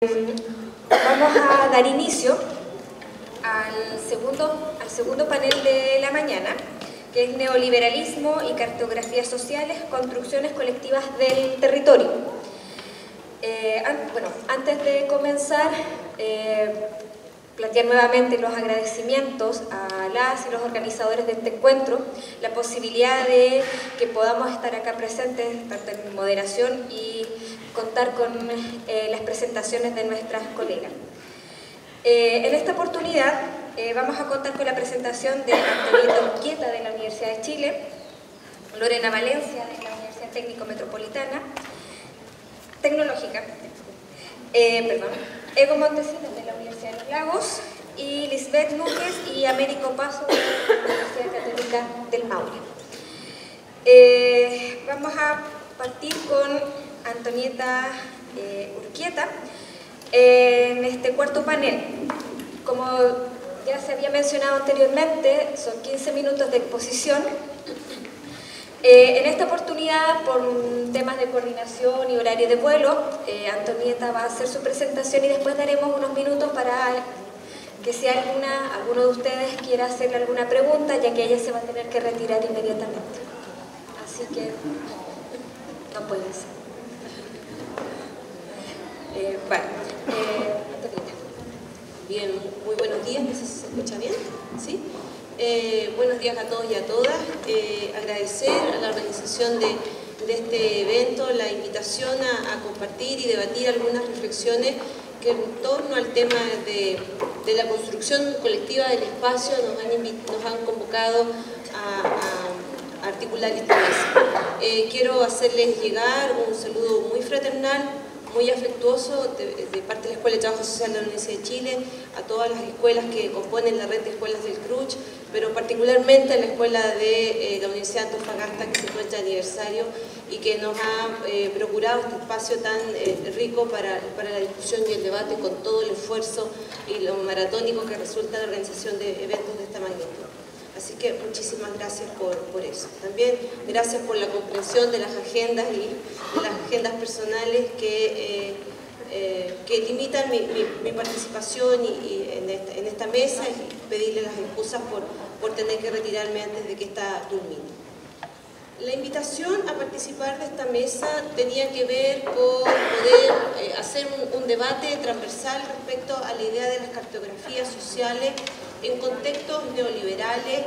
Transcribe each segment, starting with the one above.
Vamos a dar inicio al segundo panel de la mañana, que es Neoliberalismo y Cartografías Sociales, Construcciones Colectivas del Territorio. Antes de comenzar, plantear nuevamente los agradecimientos a las y los organizadores de este encuentro, la posibilidad de que podamos estar acá presentes, tanto en moderación y contar con las presentaciones de nuestras colegas. En esta oportunidad vamos a contar con la presentación de Antonieta Urquieta de la Universidad de Chile, Lorena Valencia de la Universidad Tecnológica, Ego Montesinos de la Universidad de los Lagos y Lisbeth Núñez y Américo Paso de la Universidad Católica del Maule. Vamos a partir con Antonieta Urquieta en este cuarto panel. Como ya se había mencionado anteriormente, son 15 minutos de exposición. En esta oportunidad, por temas de coordinación y horario de vuelo, Antonieta va a hacer su presentación y después daremos unos minutos para que si alguno de ustedes quiera hacerle alguna pregunta, ya que ella se va a tener que retirar inmediatamente. Así que no puede ser. Antonieta. Bien, muy buenos días, no sé si se escucha bien, ¿sí? Buenos días a todos y a todas. Agradecer a la organización de este evento la invitación a compartir y debatir algunas reflexiones que en torno al tema de la construcción colectiva del espacio nos han convocado a articular esta mesa. Quiero hacerles llegar un saludo muy fraternal, muy afectuoso de parte de la Escuela de Trabajo Social de la Universidad de Chile, a todas las escuelas que componen la red de escuelas del CRUCH, pero particularmente a la escuela de la Universidad de Antofagasta, que se encuentra de aniversario y que nos ha procurado este espacio tan rico para la discusión y el debate, con todo el esfuerzo y lo maratónico que resulta la organización de eventos de esta magnitud. Así que muchísimas gracias por eso. También gracias por la comprensión de las agendas y de las agendas personales que limitan mi participación en esta mesa, y pedirle las excusas por tener que retirarme antes de que esta culmine. La invitación a participar de esta mesa tenía que ver con poder hacer un debate transversal respecto a la idea de las cartografías sociales en contextos neoliberales,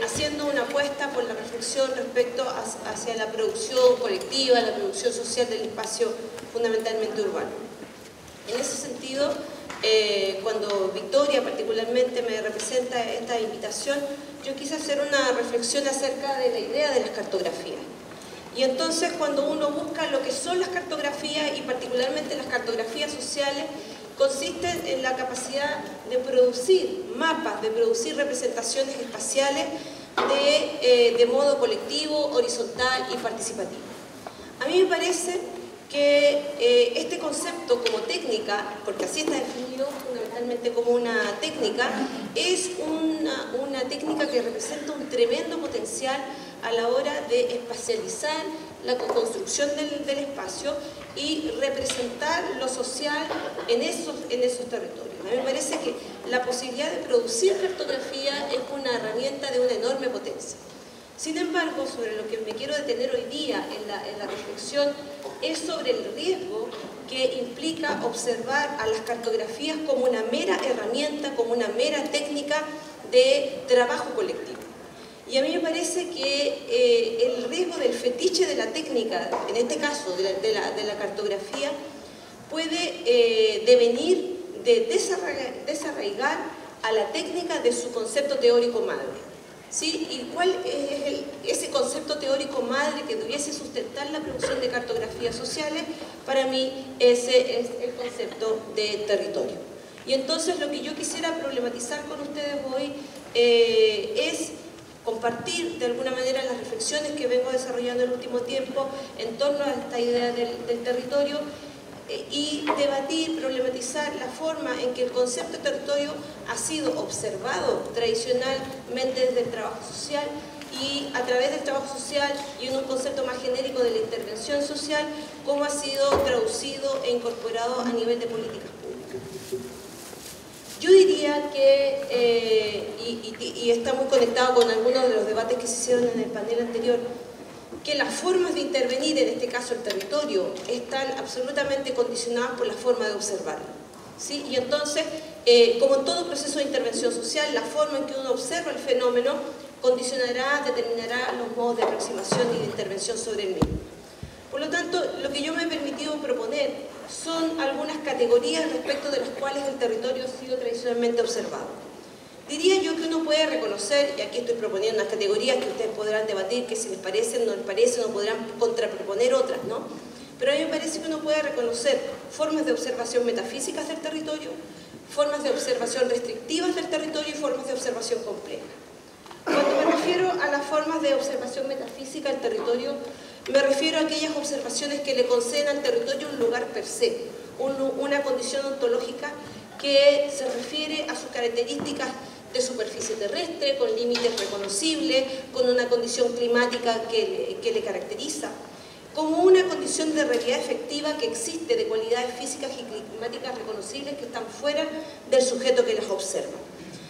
haciendo una apuesta por la reflexión respecto hacia la producción colectiva, la producción social del espacio fundamentalmente urbano. En ese sentido, cuando Victoria particularmente me representa esta invitación, yo quise hacer una reflexión acerca de la idea de las cartografías. Y entonces, cuando uno busca lo que son las cartografías, y particularmente las cartografías sociales, consisten en la capacidad de producir mapas, de producir representaciones espaciales de modo colectivo, horizontal y participativo. A mí me parece que este concepto como técnica, porque así está definido fundamentalmente como una técnica, es una técnica que representa un tremendo potencial a la hora de espacializar la construcción del espacio y representar lo social en esos territorios. A mí me parece que la posibilidad de producir cartografía es una herramienta de una enorme potencia. Sin embargo, sobre lo que me quiero detener hoy día en la reflexión es sobre el riesgo que implica observar a las cartografías como una mera herramienta, como una mera técnica de trabajo colectivo. Y a mí me parece que el riesgo del fetiche de la técnica, en este caso de la cartografía, puede devenir de desarraigar a la técnica de su concepto teórico madre. ¿Sí? ¿Y cuál es ese concepto teórico madre que debiese sustentar la producción de cartografías sociales? Para mí ese es el concepto de territorio. Y entonces lo que yo quisiera problematizar con ustedes hoy es compartir de alguna manera las reflexiones que vengo desarrollando en el último tiempo en torno a esta idea del territorio, y debatir, problematizar la forma en que el concepto de territorio ha sido observado tradicionalmente desde el trabajo social y a través del trabajo social y en un concepto más genérico de la intervención social, cómo ha sido traducido e incorporado a nivel de políticas públicas. Yo diría que, y está muy conectado con algunos de los debates que se hicieron en el panel anterior, que las formas de intervenir, en este caso el territorio, están absolutamente condicionadas por la forma de observarlo, ¿sí? Y entonces, como en todo proceso de intervención social, la forma en que uno observa el fenómeno condicionará, determinará los modos de aproximación y de intervención sobre el mismo. Por lo tanto, lo que yo me he permitido proponer son algunas categorías respecto de las cuales el territorio ha sido tradicionalmente observado. Diría yo que uno puede reconocer, y aquí estoy proponiendo unas categorías que ustedes podrán debatir, que si les parecen, no les parecen, o podrán contraproponer otras, ¿no? Pero a mí me parece que uno puede reconocer formas de observación metafísicas del territorio, formas de observación restrictivas del territorio y formas de observación compleja. Cuando me refiero a las formas de observación metafísica del territorio, me refiero a aquellas observaciones que le conceden al territorio un lugar per se, una condición ontológica que se refiere a sus características de superficie terrestre, con límites reconocibles, con una condición climática que le caracteriza, como una condición de realidad efectiva que existe, de cualidades físicas y climáticas reconocibles que están fuera del sujeto que las observa.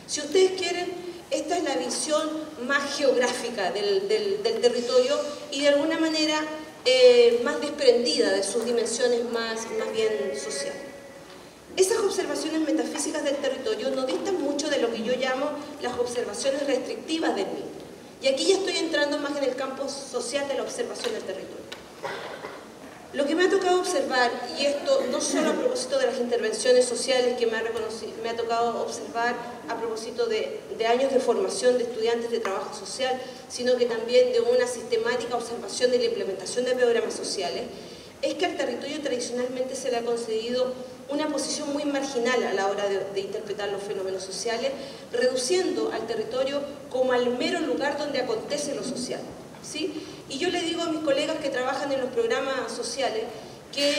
Si ustedes quieren, esta es la visión más geográfica del territorio y de alguna manera más desprendida de sus dimensiones más bien sociales. Esas observaciones metafísicas del territorio no distan mucho de lo que yo llamo las observaciones restrictivas del mismo. Y aquí ya estoy entrando más en el campo social de la observación del territorio. Lo que me ha tocado observar, y esto no solo a propósito de las intervenciones sociales que me ha tocado observar a propósito de años de formación de estudiantes de trabajo social, sino que también de una sistemática observación de la implementación de programas sociales, es que al territorio tradicionalmente se le ha concedido una posición muy marginal a la hora de interpretar los fenómenos sociales, reduciendo al territorio como al mero lugar donde acontece lo social, ¿sí? Y yo le digo a mis colegas que trabajan en los programas sociales que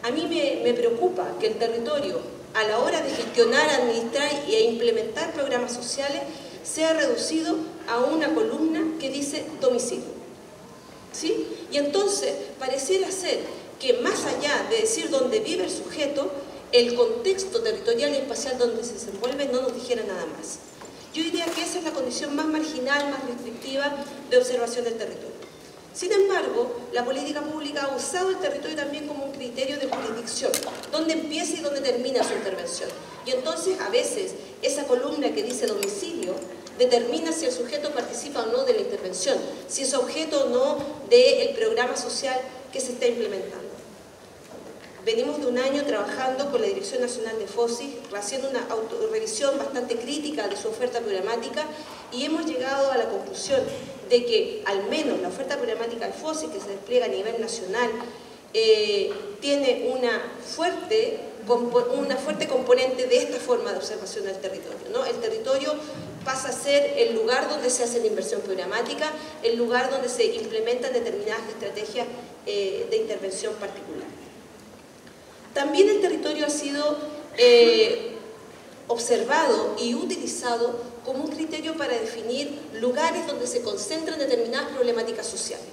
a mí me preocupa que el territorio, a la hora de gestionar, administrar e implementar programas sociales, sea reducido a una columna que dice domicilio, ¿sí? Y entonces pareciera ser que más allá de decir dónde vive el sujeto, el contexto territorial y espacial donde se desenvuelve no nos dijera nada más. Yo diría que esa es la condición más marginal, más restrictiva de observación del territorio. Sin embargo, la política pública ha usado el territorio también como un criterio de jurisdicción, donde empieza y donde termina su intervención. Y entonces, a veces, esa columna que dice domicilio determina si el sujeto participa o no de la intervención, si es objeto o no del programa social que se está implementando. Venimos de un año trabajando con la Dirección Nacional de FOSI, haciendo una autorrevisión bastante crítica de su oferta programática y hemos llegado a la conclusión de que al menos la oferta programática del FOSI que se despliega a nivel nacional tiene una fuerte componente de esta forma de observación del territorio, ¿no? El territorio pasa a ser el lugar donde se hace la inversión programática, el lugar donde se implementan determinadas estrategias de intervención particular. También el territorio ha sido observado y utilizado como un criterio para definir lugares donde se concentran determinadas problemáticas sociales.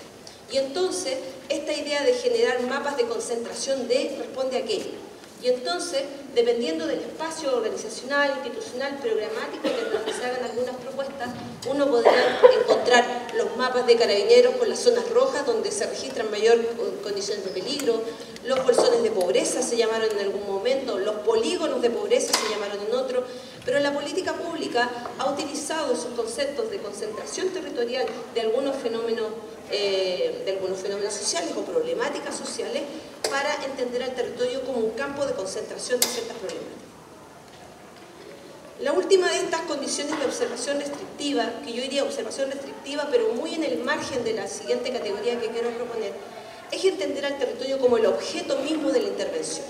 Y entonces, esta idea de generar mapas de concentración responde a aquello. Y entonces, dependiendo del espacio organizacional, institucional, programático, en donde se hagan algunas propuestas, uno podrá encontrar los mapas de carabineros con las zonas rojas, donde se registran mayor condiciones de peligro, los bolsones de pobreza se llamaron en algún momento, los polígonos de pobreza se llamaron en otro, pero la política pública ha utilizado esos conceptos de concentración territorial de algunos fenómenos sociales o problemáticas sociales para entender al territorio como un campo de concentración de ciertas problemáticas. La última de estas condiciones de observación restrictiva, que yo diría observación restrictiva, pero muy en el margen de la siguiente categoría que quiero proponer, es entender al territorio como el objeto mismo de la intervención.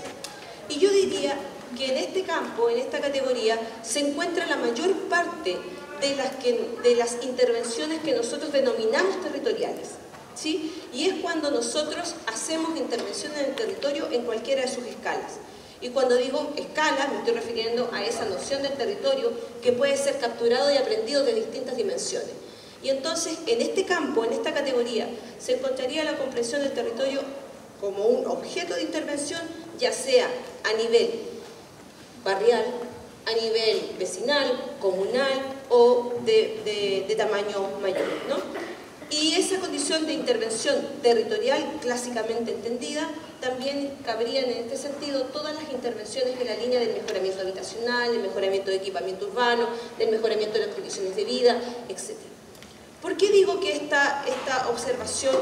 Y yo diría que en este campo, en esta categoría, se encuentra la mayor parte de las intervenciones que nosotros denominamos territoriales, ¿sí? Y es cuando nosotros hacemos intervención en el territorio en cualquiera de sus escalas. Y cuando digo escala, me estoy refiriendo a esa noción del territorio que puede ser capturado y aprendido de distintas dimensiones. Y entonces, en este campo, en esta categoría, se encontraría la comprensión del territorio como un objeto de intervención, ya sea a nivel barrial, a nivel vecinal, comunal o de tamaño mayor, ¿no? Y esa condición de intervención territorial, clásicamente entendida, también cabrían en este sentido todas las intervenciones en la línea del mejoramiento habitacional, del mejoramiento de equipamiento urbano, del mejoramiento de las condiciones de vida, etc. ¿Por qué digo que esta observación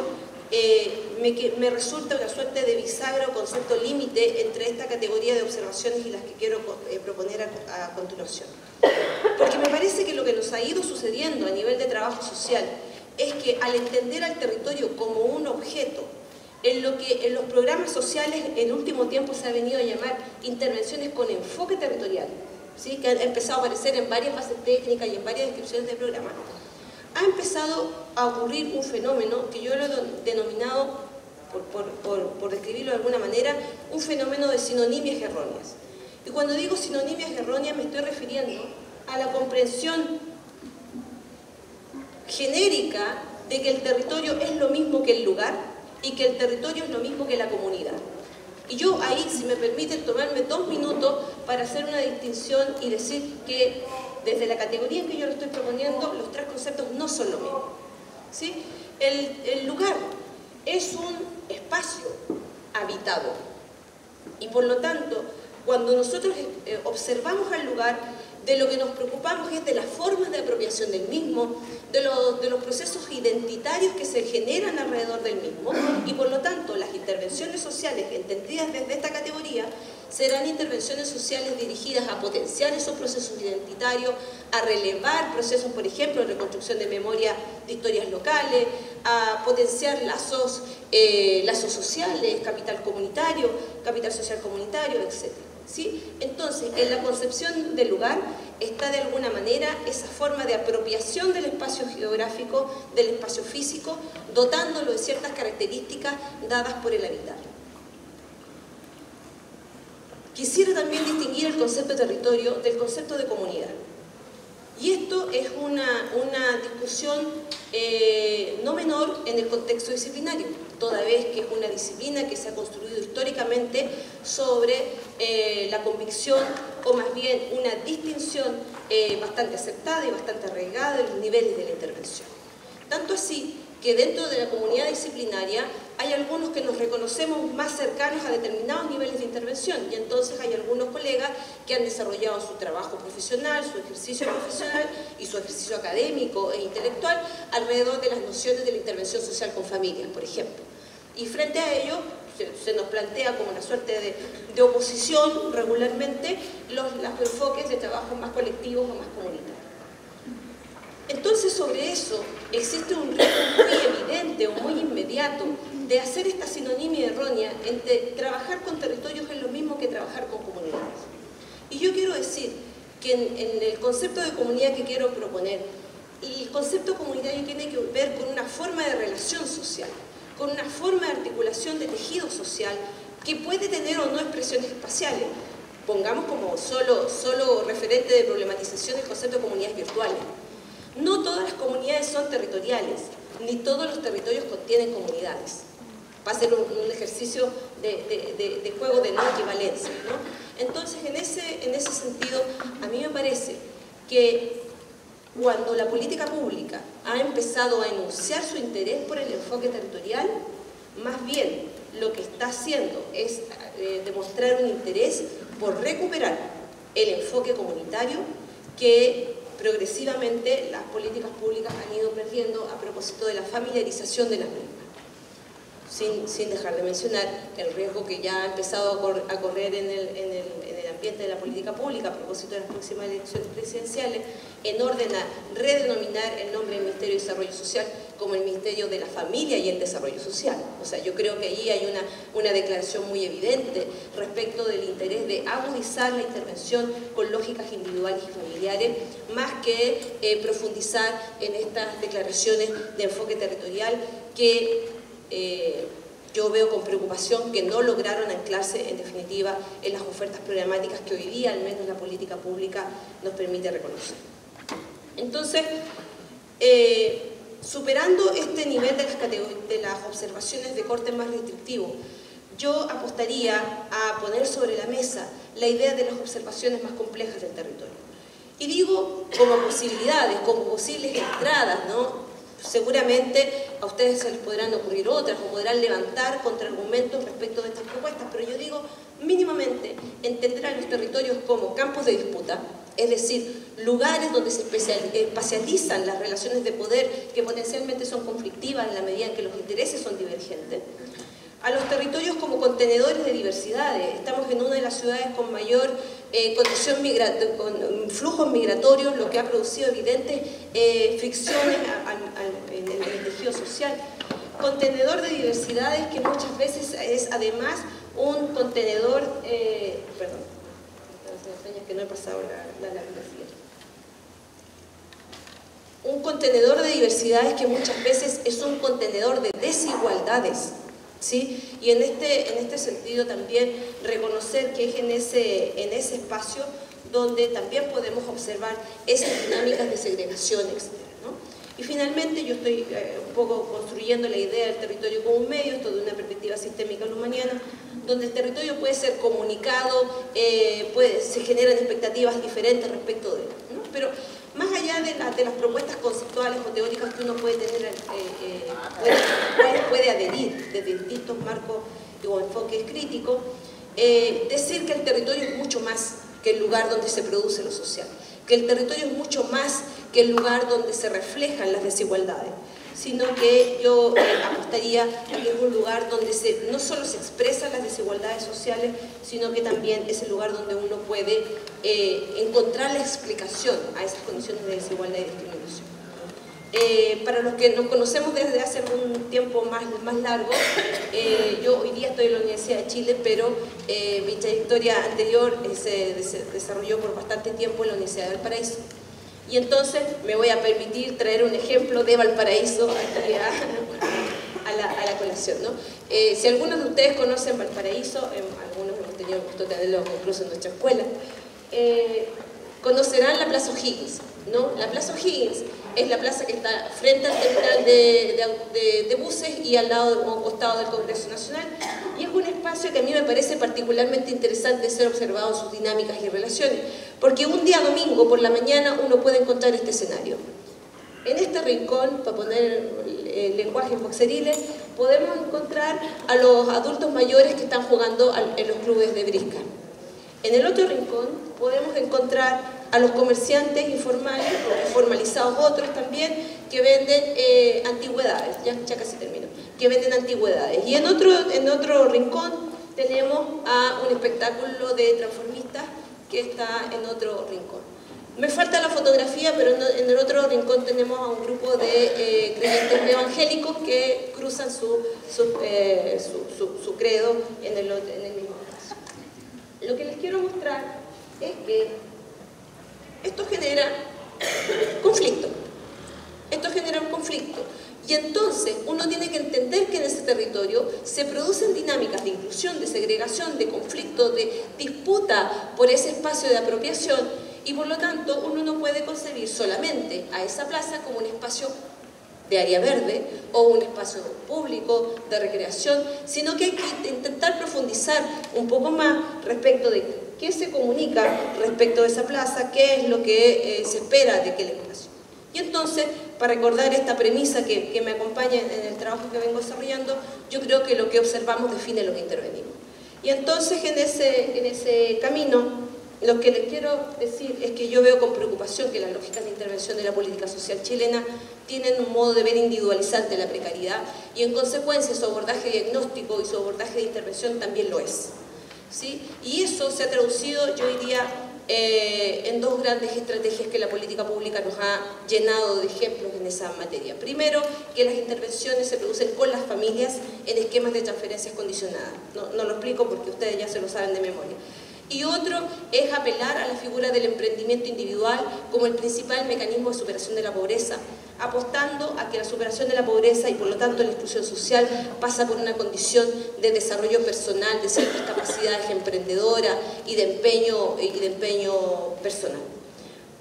me resulta una suerte de bisagra o concepto límite entre esta categoría de observaciones y las que quiero proponer a continuación? Porque me parece que lo que nos ha ido sucediendo a nivel de trabajo social es que al entender al territorio como un objeto, en lo que en los programas sociales en último tiempo se ha venido a llamar intervenciones con enfoque territorial, ¿sí? Que han empezado a aparecer en varias bases técnicas y en varias descripciones de programas, ha empezado a ocurrir un fenómeno que yo lo he denominado, por describirlo de alguna manera, un fenómeno de sinonimias erróneas. Y cuando digo sinonimias erróneas me estoy refiriendo a la comprensión genérica de que el territorio es lo mismo que el lugar y que el territorio es lo mismo que la comunidad. Y yo ahí, si me permiten tomarme 2 minutos para hacer una distinción y decir que desde la categoría en que yo lo estoy proponiendo, los 3 conceptos no son lo mismo, ¿sí? El lugar es un espacio habitado y por lo tanto, cuando nosotros observamos al lugar, de lo que nos preocupamos es de las formas de apropiación del mismo, de los procesos identitarios que se generan alrededor del mismo, y por lo tanto las intervenciones sociales entendidas desde esta categoría serán intervenciones sociales dirigidas a potenciar esos procesos identitarios, a relevar procesos, por ejemplo, de reconstrucción de memoria de historias locales, a potenciar lazos sociales, capital social comunitario, etc. ¿Sí? Entonces, en la concepción del lugar está de alguna manera esa forma de apropiación del espacio geográfico, del espacio físico, dotándolo de ciertas características dadas por el habitar. Quisiera también distinguir el concepto de territorio del concepto de comunidad. Y esto es una discusión no menor en el contexto disciplinario, toda vez que es una disciplina que se ha construido históricamente sobre la convicción, o más bien una distinción bastante aceptada y bastante arraigada de los niveles de la intervención. Tanto así que dentro de la comunidad disciplinaria hay algunos que nos reconocemos más cercanos a determinados niveles de intervención, y entonces hay algunos colegas que han desarrollado su trabajo profesional, su ejercicio profesional y su ejercicio académico e intelectual alrededor de las nociones de la intervención social con familias, por ejemplo. Y frente a ello se nos plantea como una suerte de oposición regularmente los enfoques de trabajo más colectivos o más comunitarios. Entonces, sobre eso existe un riesgo muy evidente o muy inmediato de hacer esta sinonimia errónea entre trabajar con territorios es lo mismo que trabajar con comunidades. Y yo quiero decir que en el concepto de comunidad que quiero proponer, el concepto comunitario tiene que ver con una forma de relación social, con una forma de articulación de tejido social que puede tener o no expresiones espaciales. Pongamos como solo referente de problematización el concepto de comunidades virtuales. No todas las comunidades son territoriales, ni todos los territorios contienen comunidades. Va a ser un ejercicio de juego de no equivalencia, ¿no? Entonces, en ese sentido, a mí me parece que cuando la política pública ha empezado a enunciar su interés por el enfoque territorial, más bien lo que está haciendo es demostrar un interés por recuperar el enfoque comunitario que progresivamente las políticas públicas han ido perdiendo a propósito de la familiarización de las mismas. Sin dejar de mencionar el riesgo que ya ha empezado a correr en el ambiente de la política pública a propósito de las próximas elecciones presidenciales, en orden a redenominar el nombre del Ministerio de Desarrollo Social como el Ministerio de la Familia y el Desarrollo Social. O sea, yo creo que allí hay una declaración muy evidente respecto del interés de agudizar la intervención con lógicas individuales y familiares, más que profundizar en estas declaraciones de enfoque territorial que yo veo con preocupación que no lograron anclarse en definitiva en las ofertas programáticas que hoy día al menos la política pública nos permite reconocer. Entonces, superando este nivel de las observaciones de corte más restrictivo, yo apostaría a poner sobre la mesa la idea de las observaciones más complejas del territorio. Y digo como posibilidades, como posibles entradas, ¿no? Seguramente a ustedes se les podrán ocurrir otras o podrán levantar contraargumentos respecto de estas propuestas, pero yo digo mínimamente entender a los territorios como campos de disputa, es decir, lugares donde se espacializan las relaciones de poder que potencialmente son conflictivas en la medida en que los intereses son divergentes. A los territorios como contenedores de diversidades. Estamos en una de las ciudades con mayor con flujos migratorios, lo que ha producido evidentes fricciones en el tejido social. Contenedor de diversidades que muchas veces es además un contenedor, perdón, que no he pasado la bibliografía. Un contenedor de diversidades que muchas veces es un contenedor de desigualdades. ¿Sí? Y en este sentido también reconocer que es en ese espacio donde también podemos observar esas dinámicas de segregación, etc., ¿no? Y finalmente yo estoy un poco construyendo la idea del territorio como un medio, esto de una perspectiva sistémica lumaniana, donde el territorio puede ser comunicado, se generan expectativas diferentes respecto de él, ¿no? Pero más allá de las propuestas conceptuales o teóricas que uno puede tener, puede adherir desde distintos marcos o enfoques críticos, decir que el territorio es mucho más que el lugar donde se produce lo social, que el territorio es mucho más que el lugar donde se reflejan las desigualdades, sino que yo apostaría a que es un lugar donde no solo se expresan las desigualdades sociales, sino que también es el lugar donde uno puede encontrar la explicación a esas condiciones de desigualdad y discriminación. Para los que nos conocemos desde hace un tiempo más largo, yo hoy día estoy en la Universidad de Chile, pero mi trayectoria anterior se desarrolló por bastante tiempo en la Universidad de Valparaíso. Y entonces me voy a permitir traer un ejemplo de Valparaíso aquí a la colación, ¿no? Si algunos de ustedes conocen Valparaíso, algunos hemos tenido el gusto de tenerlo incluso en nuestra escuela, conocerán la Plaza O'Higgins, ¿no? La Plaza O'Higgins es la plaza que está frente al terminal de buses y al lado o costado del Congreso Nacional, y es un espacio que a mí me parece particularmente interesante ser observado en sus dinámicas y relaciones, porque un día domingo por la mañana uno puede encontrar este escenario. En este rincón, para poner el lenguaje boxeriles, podemos encontrar a los adultos mayores que están jugando en los clubes de brisca. En el otro rincón podemos encontrar a los comerciantes informales, o formalizados otros también, que venden antigüedades, ya casi termino, que venden antigüedades. Y en otro rincón tenemos a un espectáculo de transformistas que está en otro rincón. Me falta la fotografía, pero en el otro rincón tenemos a un grupo de creyentes evangélicos que cruzan su credo en el mismo espacio. Lo que les quiero mostrar es que esto genera conflicto. Esto genera un conflicto. Y entonces uno tiene que entender que en ese territorio se producen dinámicas de inclusión, de segregación, de conflicto, de disputa por ese espacio de apropiación, y por lo tanto uno no puede concebir solamente a esa plaza como un espacio de área verde o un espacio público de recreación, sino que hay que intentar profundizar un poco más respecto de qué se comunica respecto de esa plaza, qué es lo que se espera de aquel espacio. Y entonces, para recordar esta premisa que me acompaña en el trabajo que vengo desarrollando, yo creo que lo que observamos define lo que intervenimos. Y entonces en ese camino, lo que les quiero decir es que yo veo con preocupación que las lógicas de intervención de la política social chilena tienen un modo de ver individualizante la precariedad, y en consecuencia su abordaje diagnóstico y su abordaje de intervención también lo es, ¿sí? Y eso se ha traducido, yo diría, en dos grandes estrategias que la política pública nos ha llenado de ejemplos en esa materia. Primero, que las intervenciones se producen con las familias en esquemas de transferencias condicionadas. No lo explico porque ustedes ya se lo saben de memoria. Y otro es apelar a la figura del emprendimiento individual como el principal mecanismo de superación de la pobreza, apostando a que la superación de la pobreza y por lo tanto la exclusión social pasa por una condición de desarrollo personal, de ciertas capacidades emprendedoras y de empeño personal.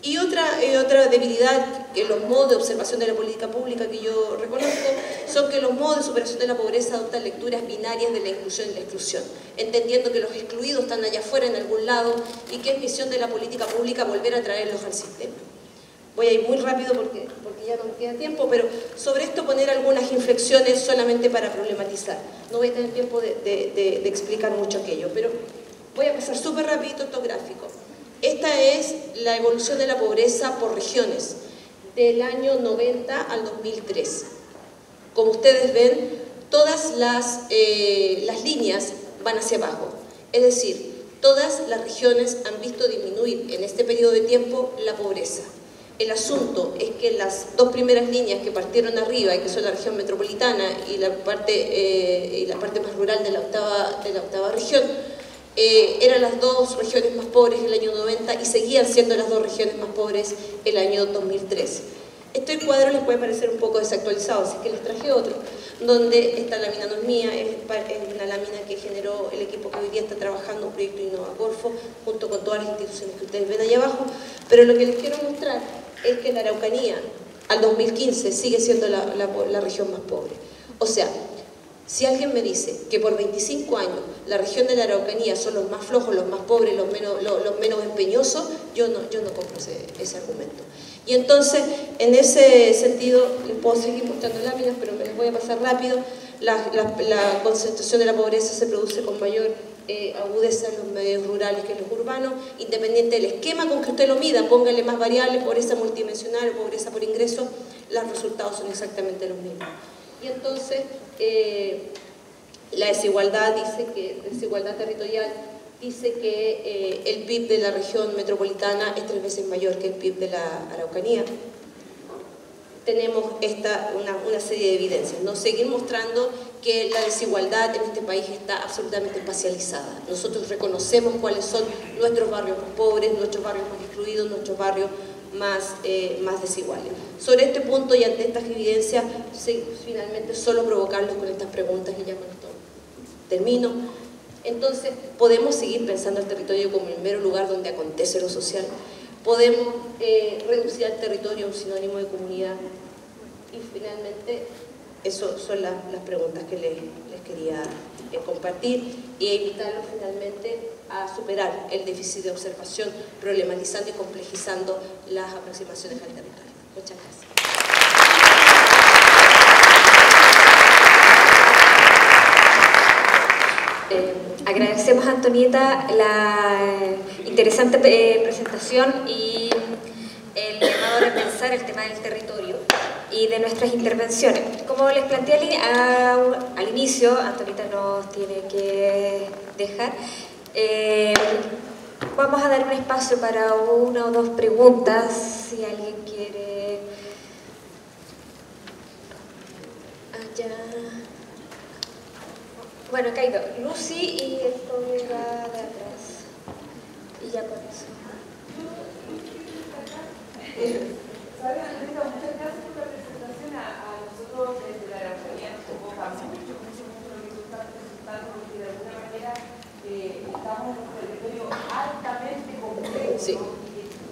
Y otra debilidad que los modos de observación de la política pública que yo reconozco son que los modos de superación de la pobreza adoptan lecturas binarias de la inclusión y la exclusión, entendiendo que los excluidos están allá afuera en algún lado y que es misión de la política pública volver a traerlos al sistema. Voy a ir muy rápido porque ya no me queda tiempo, pero sobre esto poner algunas inflexiones solamente para problematizar. No voy a tener tiempo de explicar mucho aquello, pero voy a pasar súper rapidito estos gráficos. Esta es la evolución de la pobreza por regiones, del año 90 al 2003. Como ustedes ven, todas las líneas van hacia abajo. Es decir, todas las regiones han visto disminuir en este periodo de tiempo la pobreza. El asunto es que las dos primeras líneas que partieron arriba, y que son la región metropolitana y la parte más rural de la octava región, eran las dos regiones más pobres el año 90 y seguían siendo las dos regiones más pobres el año 2003. Este cuadro les puede parecer un poco desactualizado, así que les traje otro, donde esta lámina no es mía, es una lámina que generó el equipo que hoy día está trabajando un proyecto InnovaCorfo, junto con todas las instituciones que ustedes ven ahí abajo, pero lo que les quiero mostrar es que la Araucanía al 2015 sigue siendo la región más pobre. O sea, si alguien me dice que por 25 años la región de la Araucanía son los más flojos, los más pobres, los menos empeñosos, yo no compro ese argumento. Y entonces, en ese sentido, les puedo seguir mostrando láminas, pero me las voy a pasar rápido. La concentración de la pobreza se produce con mayor agudeza en los medios rurales que en los urbanos, independiente del esquema con que usted lo mida, póngale más variables, pobreza multidimensional, pobreza por ingreso, los resultados son exactamente los mismos. Y entonces, la desigualdad territorial dice que el PIB de la región metropolitana es 3 veces mayor que el PIB de la Araucanía. Tenemos una serie de evidencias, ¿no? Seguir mostrando que la desigualdad en este país está absolutamente espacializada. Nosotros reconocemos cuáles son nuestros barrios más pobres, nuestros barrios más excluidos, nuestros barrios más desiguales. Sobre este punto y ante estas evidencias, finalmente solo provocarlos con estas preguntas y ya con esto termino. Entonces, podemos seguir pensando el territorio como el mero lugar donde acontece lo social. Podemos reducir al territorio a un sinónimo de comunidad. Y finalmente, esas son las preguntas que les quería compartir y invitarlos finalmente a superar el déficit de observación, problematizando y complejizando las aproximaciones al territorio. Muchas gracias. Agradecemos a Antonieta la interesante presentación y el llamado a repensar el tema del territorio y de nuestras intervenciones. Como les planteé al inicio, Antonieta nos tiene que dejar. Vamos a dar un espacio para una o dos preguntas, si alguien quiere. Allá. Bueno, acá hay dos. Lucy y esto va de atrás. Y ya con eso. ¿Sabes, Andrea? Muchas gracias por la presentación. A nosotros desde la Araucanía nos convoca mucho lo que tú estás presentando, porque de alguna manera estamos en un territorio altamente complejo, sí, ¿no?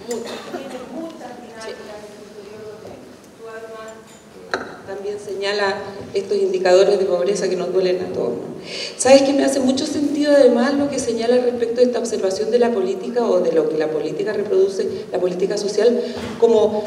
Y tiene muchas dinámicas en el interior donde tú además también señala estos indicadores de pobreza que nos duelen a todos, ¿no? ¿Sabes que me hace mucho sentido además lo que señala respecto de esta observación de la política o de lo que la política reproduce, la política social, como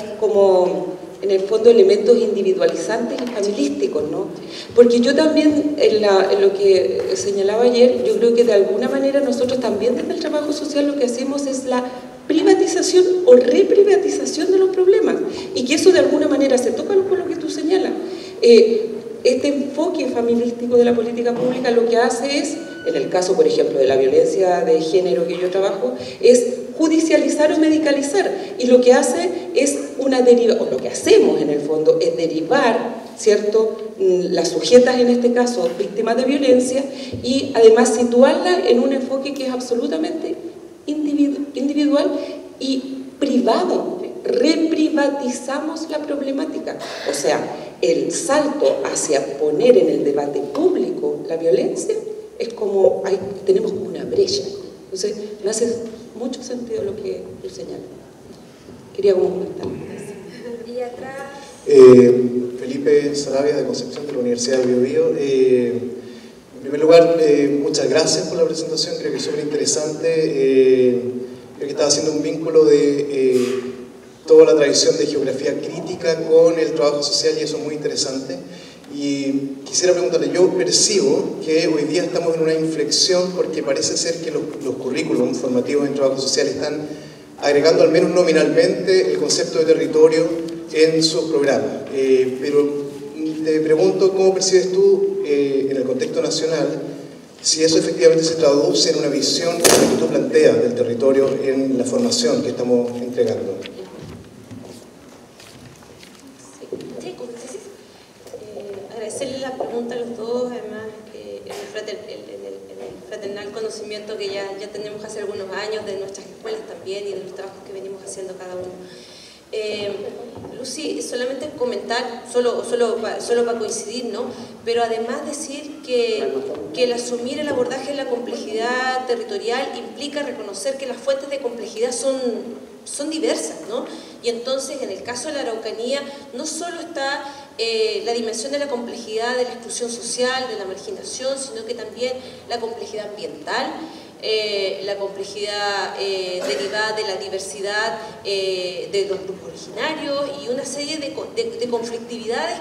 en el fondo elementos individualizantes y familisticos, ¿no? Porque yo también, en lo que señalaba ayer, yo creo que de alguna manera nosotros también desde el trabajo social lo que hacemos es la privatización o reprivatización de los problemas, y que eso de alguna manera se toca con lo que tú señalas. Este enfoque familiístico de la política pública lo que hace es, en el caso por ejemplo de la violencia de género que yo trabajo, es judicializar o medicalizar, y lo que hace es una deriva, o lo que hacemos en el fondo es derivar, ¿cierto?, las sujetas en este caso víctimas de violencia, y además situarla en un enfoque que es absolutamente individual y privado. Reprivatizamos la problemática, o sea, el salto hacia poner en el debate público la violencia es como, tenemos como una brecha. Entonces me hace mucho sentido lo que tú señalas. Quería como comentar. Y atrás... Felipe Sarabia, de Concepción, de la Universidad de Biobío. En primer lugar, muchas gracias por la presentación, creo que es súper interesante. Creo que estaba haciendo un vínculo de toda la tradición de geografía crítica con el trabajo social y eso es muy interesante. Y quisiera preguntarle, yo percibo que hoy día estamos en una inflexión porque parece ser que los currículums formativos en trabajo social están agregando al menos nominalmente el concepto de territorio en sus programas. Pero te pregunto, ¿cómo percibes tú en el contexto nacional si eso efectivamente se traduce en una visión que tú planteas del territorio en la formación que estamos entregando? Agradecerle la pregunta a los dos, además en el fraternal conocimiento que ya tenemos hace algunos años de nuestras escuelas también y de los trabajos que venimos haciendo cada uno. Lucy, solamente comentar, solo para coincidir, ¿no? Pero además decir que el asumir el abordaje de la complejidad territorial implica reconocer que las fuentes de complejidad son diversas, ¿no? Y entonces en el caso de la Araucanía no solo está la dimensión de la complejidad de la exclusión social, de la marginación, sino que también la complejidad ambiental, la complejidad derivada de la diversidad de los grupos originarios y una serie de conflictividades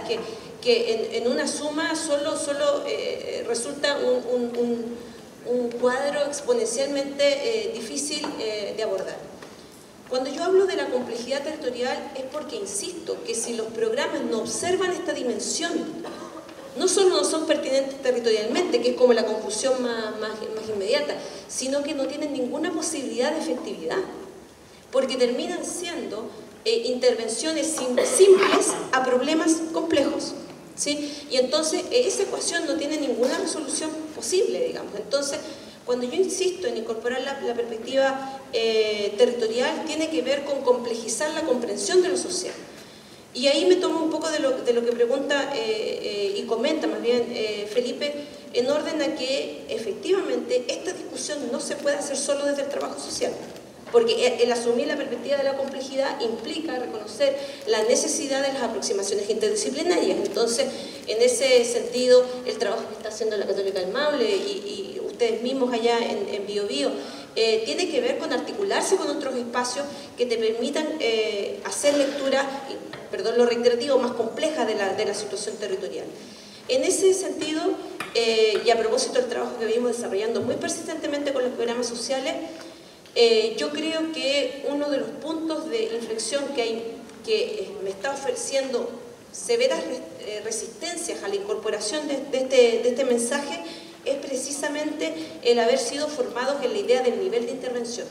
que en una suma solo resulta un cuadro exponencialmente difícil de abordar. Cuando yo hablo de la complejidad territorial es porque insisto que si los programas no observan esta dimensión, no solo no son pertinentes territorialmente, que es como la conclusión más inmediata, sino que no tienen ninguna posibilidad de efectividad, porque terminan siendo intervenciones simples a problemas complejos, ¿sí? Y entonces esa ecuación no tiene ninguna resolución posible, digamos. Entonces, cuando yo insisto en incorporar la perspectiva territorial, tiene que ver con complejizar la comprensión de lo social. Y ahí me tomo un poco de lo que pregunta y comenta más bien Felipe, en orden a que efectivamente esta discusión no se puede hacer solo desde el trabajo social, porque el asumir la perspectiva de la complejidad implica reconocer la necesidad de las aproximaciones interdisciplinarias. Entonces, en ese sentido, el trabajo que está haciendo la Católica del Maule y ustedes mismos allá en Biobío, tiene que ver con articularse con otros espacios que te permitan hacer lecturas, perdón lo reiterativo, más complejas de la situación territorial. En ese sentido, y a propósito del trabajo que venimos desarrollando muy persistentemente con los programas sociales, yo creo que uno de los puntos de inflexión que me está ofreciendo severas resistencias a la incorporación de este mensaje es precisamente el haber sido formados en la idea del nivel de intervención.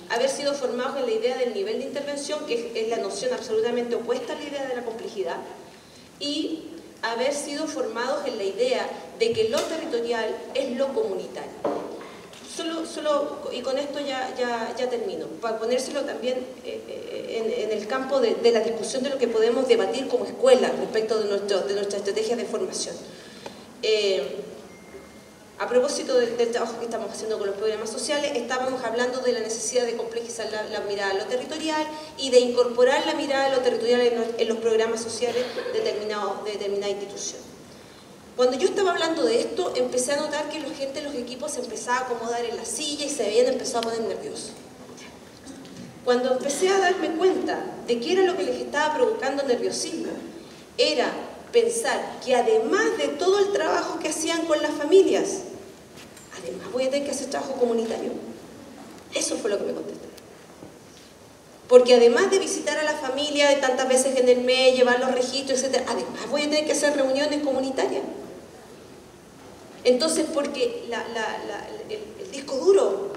Haber sido formados en la idea del nivel de intervención, que es la noción absolutamente opuesta a la idea de la complejidad, y haber sido formados en la idea de que lo territorial es lo comunitario. Y con esto ya termino, para ponérselo también en el campo de la discusión de lo que podemos debatir como escuela respecto de nuestra estrategia de formación. A propósito del trabajo que estamos haciendo con los programas sociales, estábamos hablando de la necesidad de complejizar la mirada a lo territorial y de incorporar la mirada a lo territorial en los programas sociales de determinada institución. Cuando yo estaba hablando de esto, empecé a notar que la gente de los equipos se empezaba a acomodar en la silla y se habían empezado a poner nerviosos. Cuando empecé a darme cuenta de qué era lo que les estaba provocando nerviosismo, era pensar que además de todo el trabajo que hacían con las familias, además voy a tener que hacer trabajo comunitario. Eso fue lo que me contestaron. Porque además de visitar a la familia de tantas veces en el mes, llevar los registros, etc., además voy a tener que hacer reuniones comunitarias. Entonces, porque el disco duro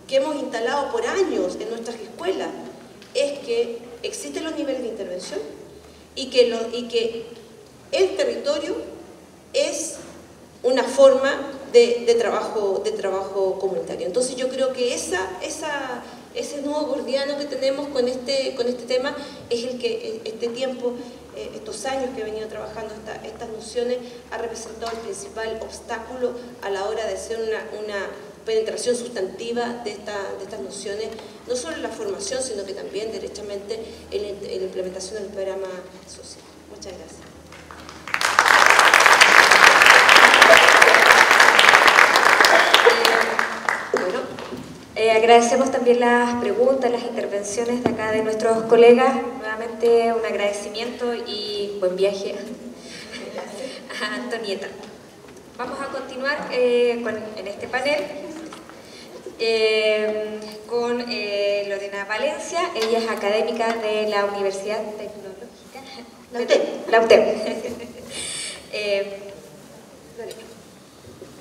que hemos instalado por años en nuestras escuelas es que existen los niveles de intervención y que el territorio es una forma de trabajo comunitario. Entonces yo creo que ese nudo gordiano que tenemos con este tema es el que estos años que he venido trabajando estas nociones ha representado el principal obstáculo a la hora de hacer una penetración sustantiva de estas nociones, no solo en la formación, sino que también derechamente en la implementación del programa social. Muchas gracias. Agradecemos también las preguntas, las intervenciones de acá de nuestros colegas. Nuevamente un agradecimiento y buen viaje a Antonieta. Vamos a continuar en este panel con Lorena Valencia. Ella es académica de la Universidad Tecnológica, la UTEP. Lorena.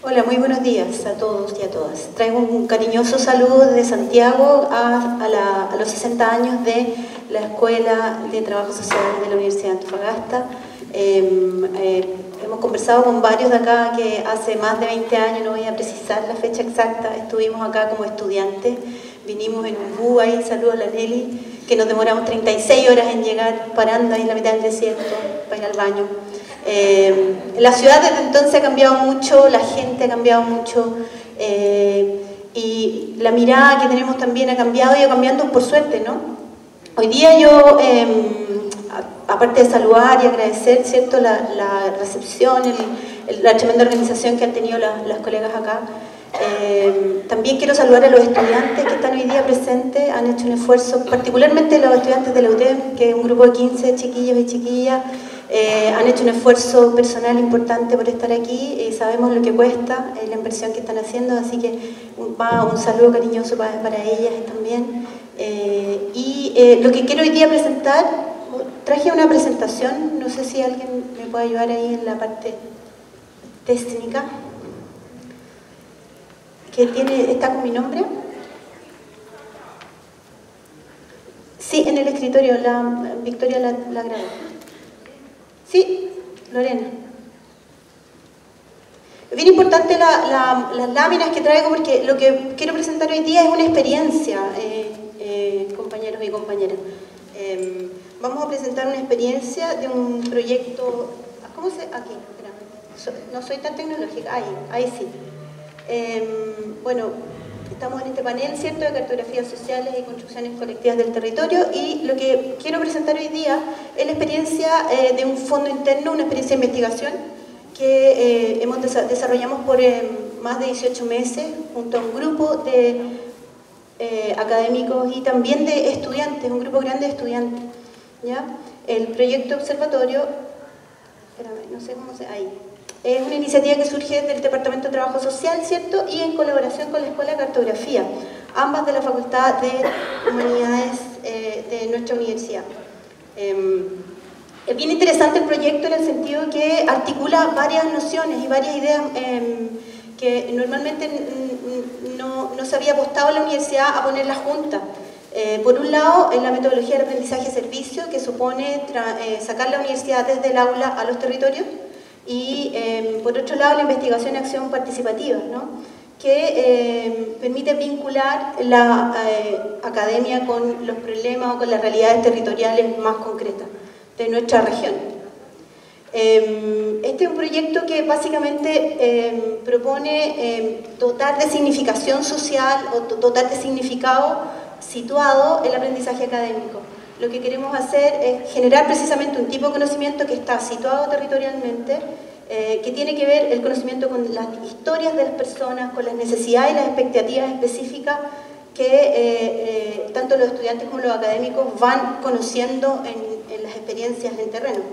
Hola, muy buenos días a todos y a todas. Traigo un cariñoso saludo desde Santiago a los 60 años de la Escuela de Trabajo Social de la Universidad de Antofagasta. Hemos conversado con varios de acá que hace más de 20 años, no voy a precisar la fecha exacta, estuvimos acá como estudiantes, vinimos en un bus ahí, saludos a la Nelly, que nos demoramos 36 horas en llegar, parando ahí en la mitad del desierto para ir al baño. La ciudad desde entonces ha cambiado mucho, la gente ha cambiado mucho y la mirada que tenemos también ha cambiado y ha cambiando por suerte, ¿no? Hoy día yo, aparte de saludar y agradecer, ¿cierto?, la recepción, la tremenda organización que han tenido las colegas acá, también quiero saludar a los estudiantes que están hoy día presentes, han hecho un esfuerzo, particularmente los estudiantes de la UTEP, que es un grupo de 15 chiquillos y chiquillas. Han hecho un esfuerzo personal importante por estar aquí y sabemos lo que cuesta la inversión que están haciendo, así que va un saludo cariñoso para ellas también. Lo que quiero hoy día presentar, traje una presentación, no sé si alguien me puede ayudar ahí en la parte técnica, que está con mi nombre. Sí, en el escritorio, Victoria la grabó. Sí, Lorena. Es bien importante las láminas que traigo porque lo que quiero presentar hoy día es una experiencia, compañeros y compañeras. Vamos a presentar una experiencia de un proyecto. ¿Cómo se...? Aquí, espérame. No soy tan tecnológica. Ahí sí. Bueno, estamos en este panel, ¿cierto?, de cartografías sociales y construcciones colectivas del territorio, y lo que quiero presentar hoy día es la experiencia de un fondo interno, una experiencia de investigación que desarrollamos por más de 18 meses junto a un grupo de académicos y también de estudiantes, un grupo grande de estudiantes, ¿ya? El proyecto observatorio, espérame, no sé cómo se... ahí. Es una iniciativa que surge del Departamento de Trabajo Social, ¿cierto?, y en colaboración con la Escuela de Cartografía, ambas de la Facultad de Humanidades de nuestra universidad. Es bien interesante el proyecto en el sentido que articula varias nociones y varias ideas que normalmente no se había apostado en la universidad a ponerlas juntas. Por un lado, en la metodología del aprendizaje-servicio, que supone sacar la universidad desde el aula a los territorios, y por otro lado la investigación y acción participativa, ¿no?, que permite vincular la academia con los problemas o con las realidades territoriales más concretas de nuestra región. Este es un proyecto que básicamente propone dotar de significación social o dotar de significado situado el aprendizaje académico. Lo que queremos hacer es generar precisamente un tipo de conocimiento que está situado territorialmente, que tiene que ver el conocimiento con las historias de las personas, con las necesidades y las expectativas específicas que tanto los estudiantes como los académicos van conociendo en las experiencias en terreno.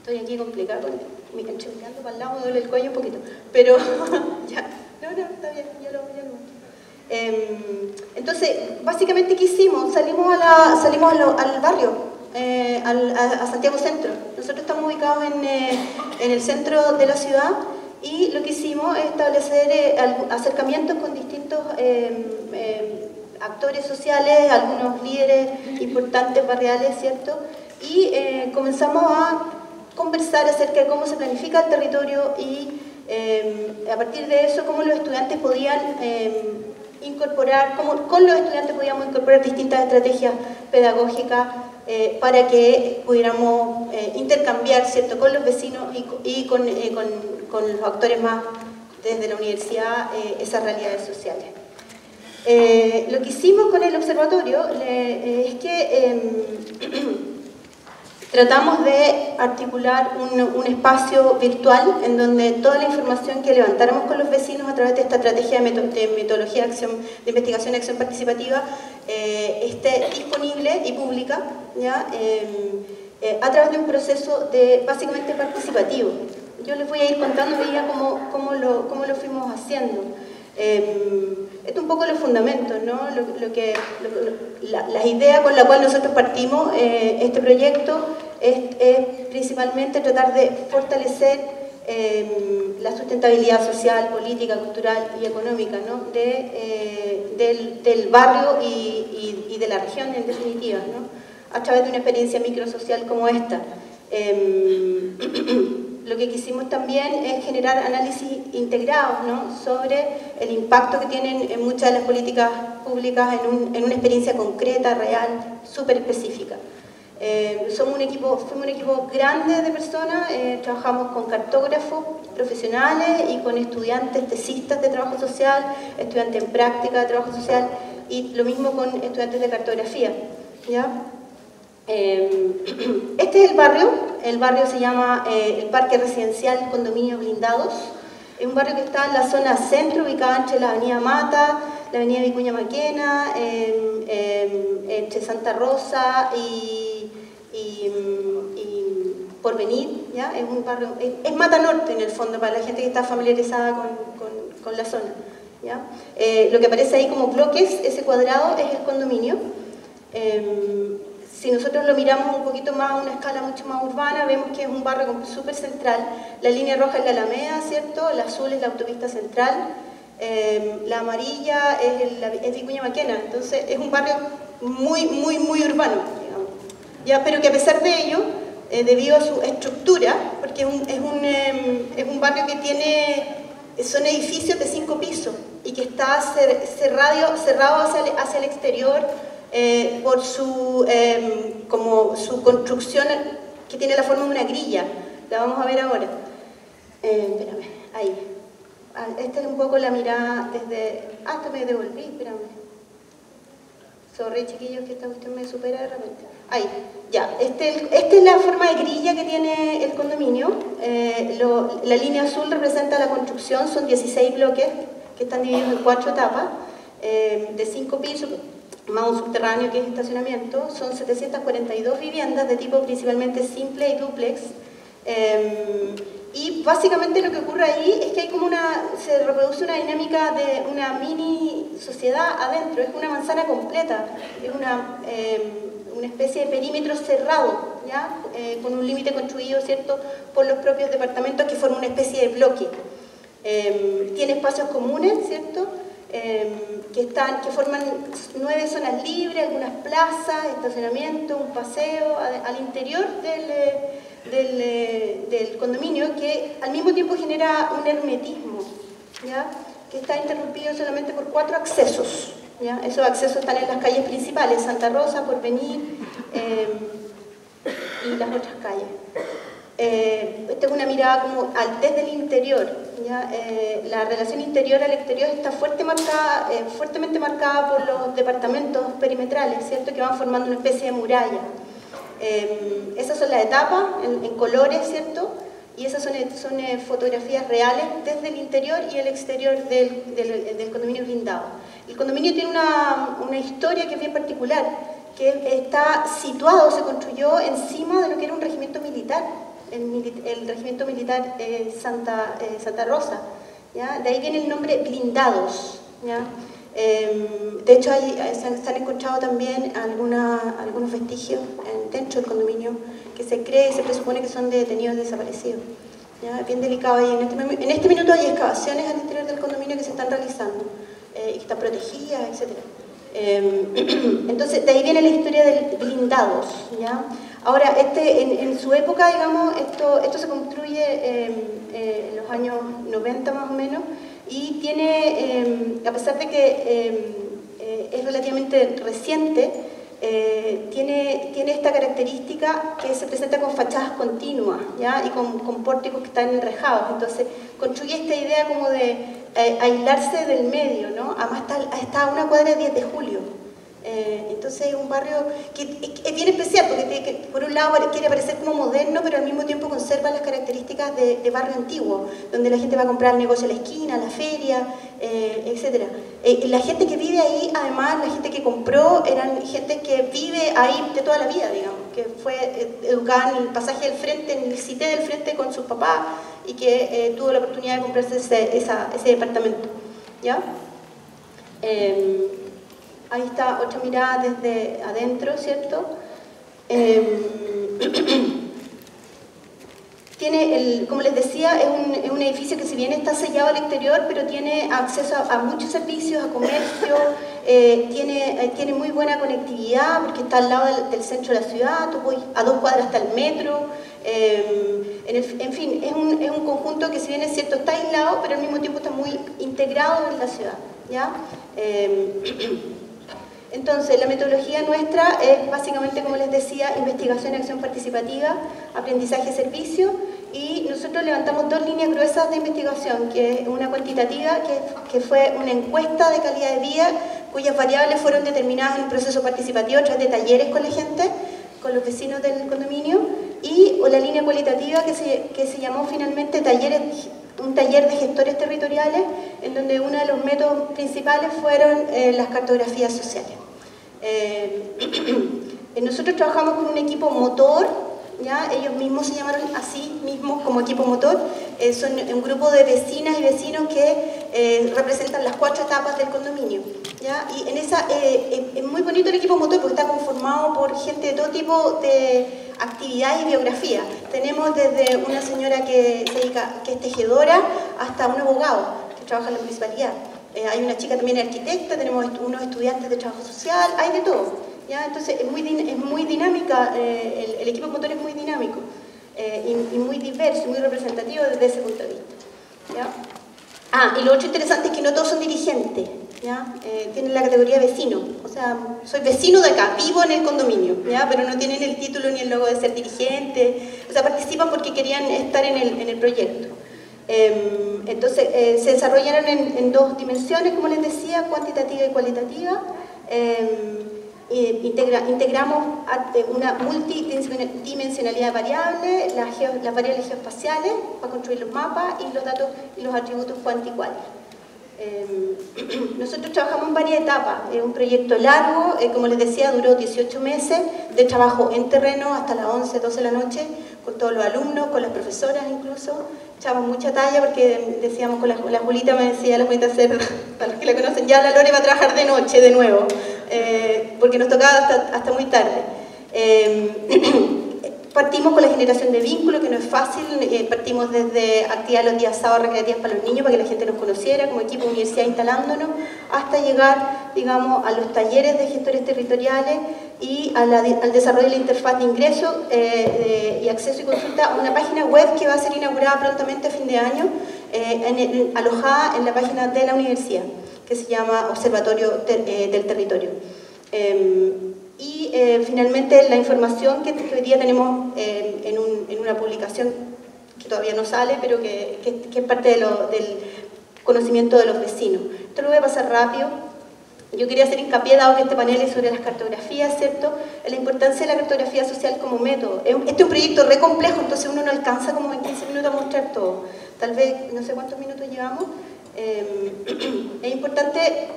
Estoy aquí complicada con mi cancho mirando para el lado, me duele el cuello un poquito, pero ya, no, está bien, ya lo muestro. Entonces, básicamente, ¿qué hicimos? Salimos al barrio, a Santiago Centro. Nosotros estamos ubicados en el centro de la ciudad y lo que hicimos es establecer acercamientos con distintos actores sociales, algunos líderes importantes barriales, ¿cierto? Y comenzamos a conversar acerca de cómo se planifica el territorio y a partir de eso, cómo los estudiantes podían incorporar, con los estudiantes podíamos incorporar distintas estrategias pedagógicas para que pudiéramos intercambiar, ¿cierto?, con los vecinos y con los actores más desde la universidad esas realidades sociales. Lo que hicimos con el observatorio es que tratamos de articular un espacio virtual en donde toda la información que levantáramos con los vecinos a través de esta estrategia de metodología de investigación y acción participativa esté disponible y pública, ¿ya? A través de un proceso básicamente participativo. Yo les voy a ir contando cómo lo fuimos haciendo. Esto es un poco los fundamentos, ¿no? La idea con la cual nosotros partimos este proyecto es principalmente tratar de fortalecer la sustentabilidad social, política, cultural y económica, ¿no? del barrio y de la región en definitiva, ¿no? A través de una experiencia microsocial como esta. Lo que quisimos también es generar análisis integrados, ¿no? Sobre el impacto que tienen en muchas de las políticas públicas en una experiencia concreta, real, súper específica. Fuimos un equipo grande de personas, trabajamos con cartógrafos profesionales y con estudiantes tesistas de trabajo social, estudiantes en práctica de trabajo social y lo mismo con estudiantes de cartografía, ¿ya? Este es el barrio se llama el Parque Residencial Condominios Blindados. Es un barrio que está en la zona centro, ubicada entre la avenida Mata, la avenida Vicuña Maquena, entre Santa Rosa y Porvenir, ¿ya? Es un barrio, es Mata Norte en el fondo, para la gente que está familiarizada con la zona, ¿ya? Lo que aparece ahí como bloques, ese cuadrado, es el condominio. Si nosotros lo miramos un poquito más a una escala mucho más urbana, vemos que es un barrio súper central. La línea roja es la Alameda, ¿cierto? La azul es la autopista central, la amarilla es Vicuña Maquena. Entonces es un barrio muy urbano, digamos. Ya, pero que a pesar de ello, debido a su estructura, porque es un barrio que son edificios de 5 pisos y que está cerrado hacia el exterior, por su construcción que tiene la forma de una grilla. La vamos a ver ahora. Espérame, ahí. Esta es un poco la mirada desde... Hasta me devolví, espérame. Sorry, chiquillos, que esta cuestión me supera de repente. Ahí, ya. Esta es la forma de grilla que tiene el condominio. La línea azul representa la construcción, son 16 bloques que están divididos en 4 etapas, de 5 pisos, más un subterráneo que es estacionamiento. Son 742 viviendas de tipo principalmente simple y dúplex. Y básicamente lo que ocurre ahí es que hay se reproduce una dinámica de una mini sociedad adentro, es una manzana completa, es una especie de perímetro cerrado, ¿ya? Con un límite construido, ¿cierto?, por los propios departamentos que forman una especie de bloque. Tiene espacios comunes, ¿cierto?, que forman 9 zonas libres, algunas plazas, estacionamiento, un paseo al interior del condominio, que al mismo tiempo genera un hermetismo, ¿ya?, que está interrumpido solamente por 4 accesos, ¿ya? Esos accesos están en las calles principales, Santa Rosa, Porvenir y las otras calles. Esta es una mirada como desde el interior, ¿ya? La relación interior al exterior está fuertemente marcada por los departamentos perimetrales, ¿cierto?, que van formando una especie de muralla. Esas son las etapas en colores, ¿cierto?, y esas son fotografías reales desde el interior y el exterior del condominio blindado. El condominio tiene una historia que es bien particular, que está situado, se construyó encima de lo que era un regimiento militar, el regimiento militar Santa Rosa, ¿ya? De ahí viene el nombre Blindados, ¿ya? De hecho se han encontrado también algunos vestigios dentro del condominio que se presupone que son de detenidos desaparecidos, ¿ya? Bien delicado ahí. En este minuto hay excavaciones al interior del condominio que se están realizando y que están protegidas, etc. Entonces de ahí viene la historia de Blindados, ¿ya? Ahora, en su época, digamos, esto se construye en los años 90 más o menos, y tiene, a pesar de que es relativamente reciente, tiene esta característica que se presenta con fachadas continuas, ¿ya? Y con pórticos que están enrejados. Entonces construye esta idea como de aislarse del medio, ¿no? Además está a una cuadra de 10 de julio. Entonces es un barrio que es bien especial porque por un lado quiere parecer como moderno, pero al mismo tiempo conserva las características de barrio antiguo, donde la gente va a comprar el negocio a la esquina, a la feria, etc. La gente que vive ahí, además, la gente que compró, eran gente que vive ahí de toda la vida, digamos, que fue educada en el pasaje del frente, en el cité del frente con sus papás y que tuvo la oportunidad de comprarse ese departamento, ¿ya? Ahí está otra mirada desde adentro, ¿cierto? Tiene, como les decía, es un edificio que si bien está sellado al exterior, pero tiene acceso a muchos servicios, a comercio, tiene muy buena conectividad porque está al lado del centro de la ciudad, tú puedes a 2 cuadras hasta el metro. En fin, es un conjunto que si bien es cierto está aislado, pero al mismo tiempo está muy integrado en la ciudad, ¿ya? Entonces, la metodología nuestra es básicamente, como les decía, investigación y acción participativa, aprendizaje y servicio, y nosotros levantamos 2 líneas gruesas de investigación, que es una cuantitativa, que fue una encuesta de calidad de vida, cuyas variables fueron determinadas en un proceso participativo a través de talleres con la gente, con los vecinos del condominio, y la línea cualitativa que se llamó finalmente un taller de gestores territoriales, en donde uno de los métodos principales fueron las cartografías sociales. Nosotros trabajamos con un equipo motor, ¿ya? Ellos mismos se llamaron así mismos como equipo motor. Son un grupo de vecinas y vecinos que representan las 4 etapas del condominio, ¿ya? Y en esa es muy bonito el equipo motor porque está conformado por gente de todo tipo de actividades y biografía. Tenemos desde una señora que es tejedora hasta un abogado que trabaja en la municipalidad. Hay una chica también arquitecta, tenemos unos estudiantes de trabajo social, hay de todo, ¿ya? Entonces es muy dinámica, el equipo motor es muy dinámico y muy diverso, muy representativo desde ese punto de vista, ¿ya? Y lo otro interesante es que no todos son dirigentes, ¿ya? Tienen la categoría vecino, o sea, soy vecino de acá, vivo en el condominio, ¿ya? Pero no tienen el título ni el logo de ser dirigente, o sea, participan porque querían estar en el proyecto. Entonces, se desarrollaron en 2 dimensiones, como les decía, cuantitativa y cualitativa. Integramos una multidimensionalidad variable, las variables geoespaciales para construir los mapas y los datos y los atributos cuanticuales. Nosotros trabajamos en varias etapas, es un proyecto largo, como les decía, duró 18 meses de trabajo en terreno hasta las 11, 12 de la noche, con todos los alumnos, con las profesoras incluso. Echamos mucha talla porque decíamos con la Julita, me decía la Julita Cerda, para los que la conocen, ya la Lore va a trabajar de noche de nuevo, porque nos tocaba hasta muy tarde. Partimos con la generación de vínculos, que no es fácil, partimos desde actividades los días sábados recreativas para los niños, para que la gente nos conociera, como equipo de universidad instalándonos, hasta llegar, digamos, a los talleres de gestores territoriales y al desarrollo de la interfaz de ingreso y acceso y consulta a una página web que va a ser inaugurada prontamente a fin de año, alojada en la página de la universidad, que se llama Observatorio del Territorio. Y finalmente la información que hoy día tenemos en una publicación que todavía no sale, pero que es parte del conocimiento de los vecinos. Esto lo voy a pasar rápido. Yo quería hacer hincapié, dado que este panel es sobre las cartografías, ¿cierto?, en la importancia de la cartografía social como método. Este es un proyecto re complejo, entonces uno no alcanza como en 15 minutos a mostrar todo. Tal vez, no sé cuántos minutos llevamos. Es importante...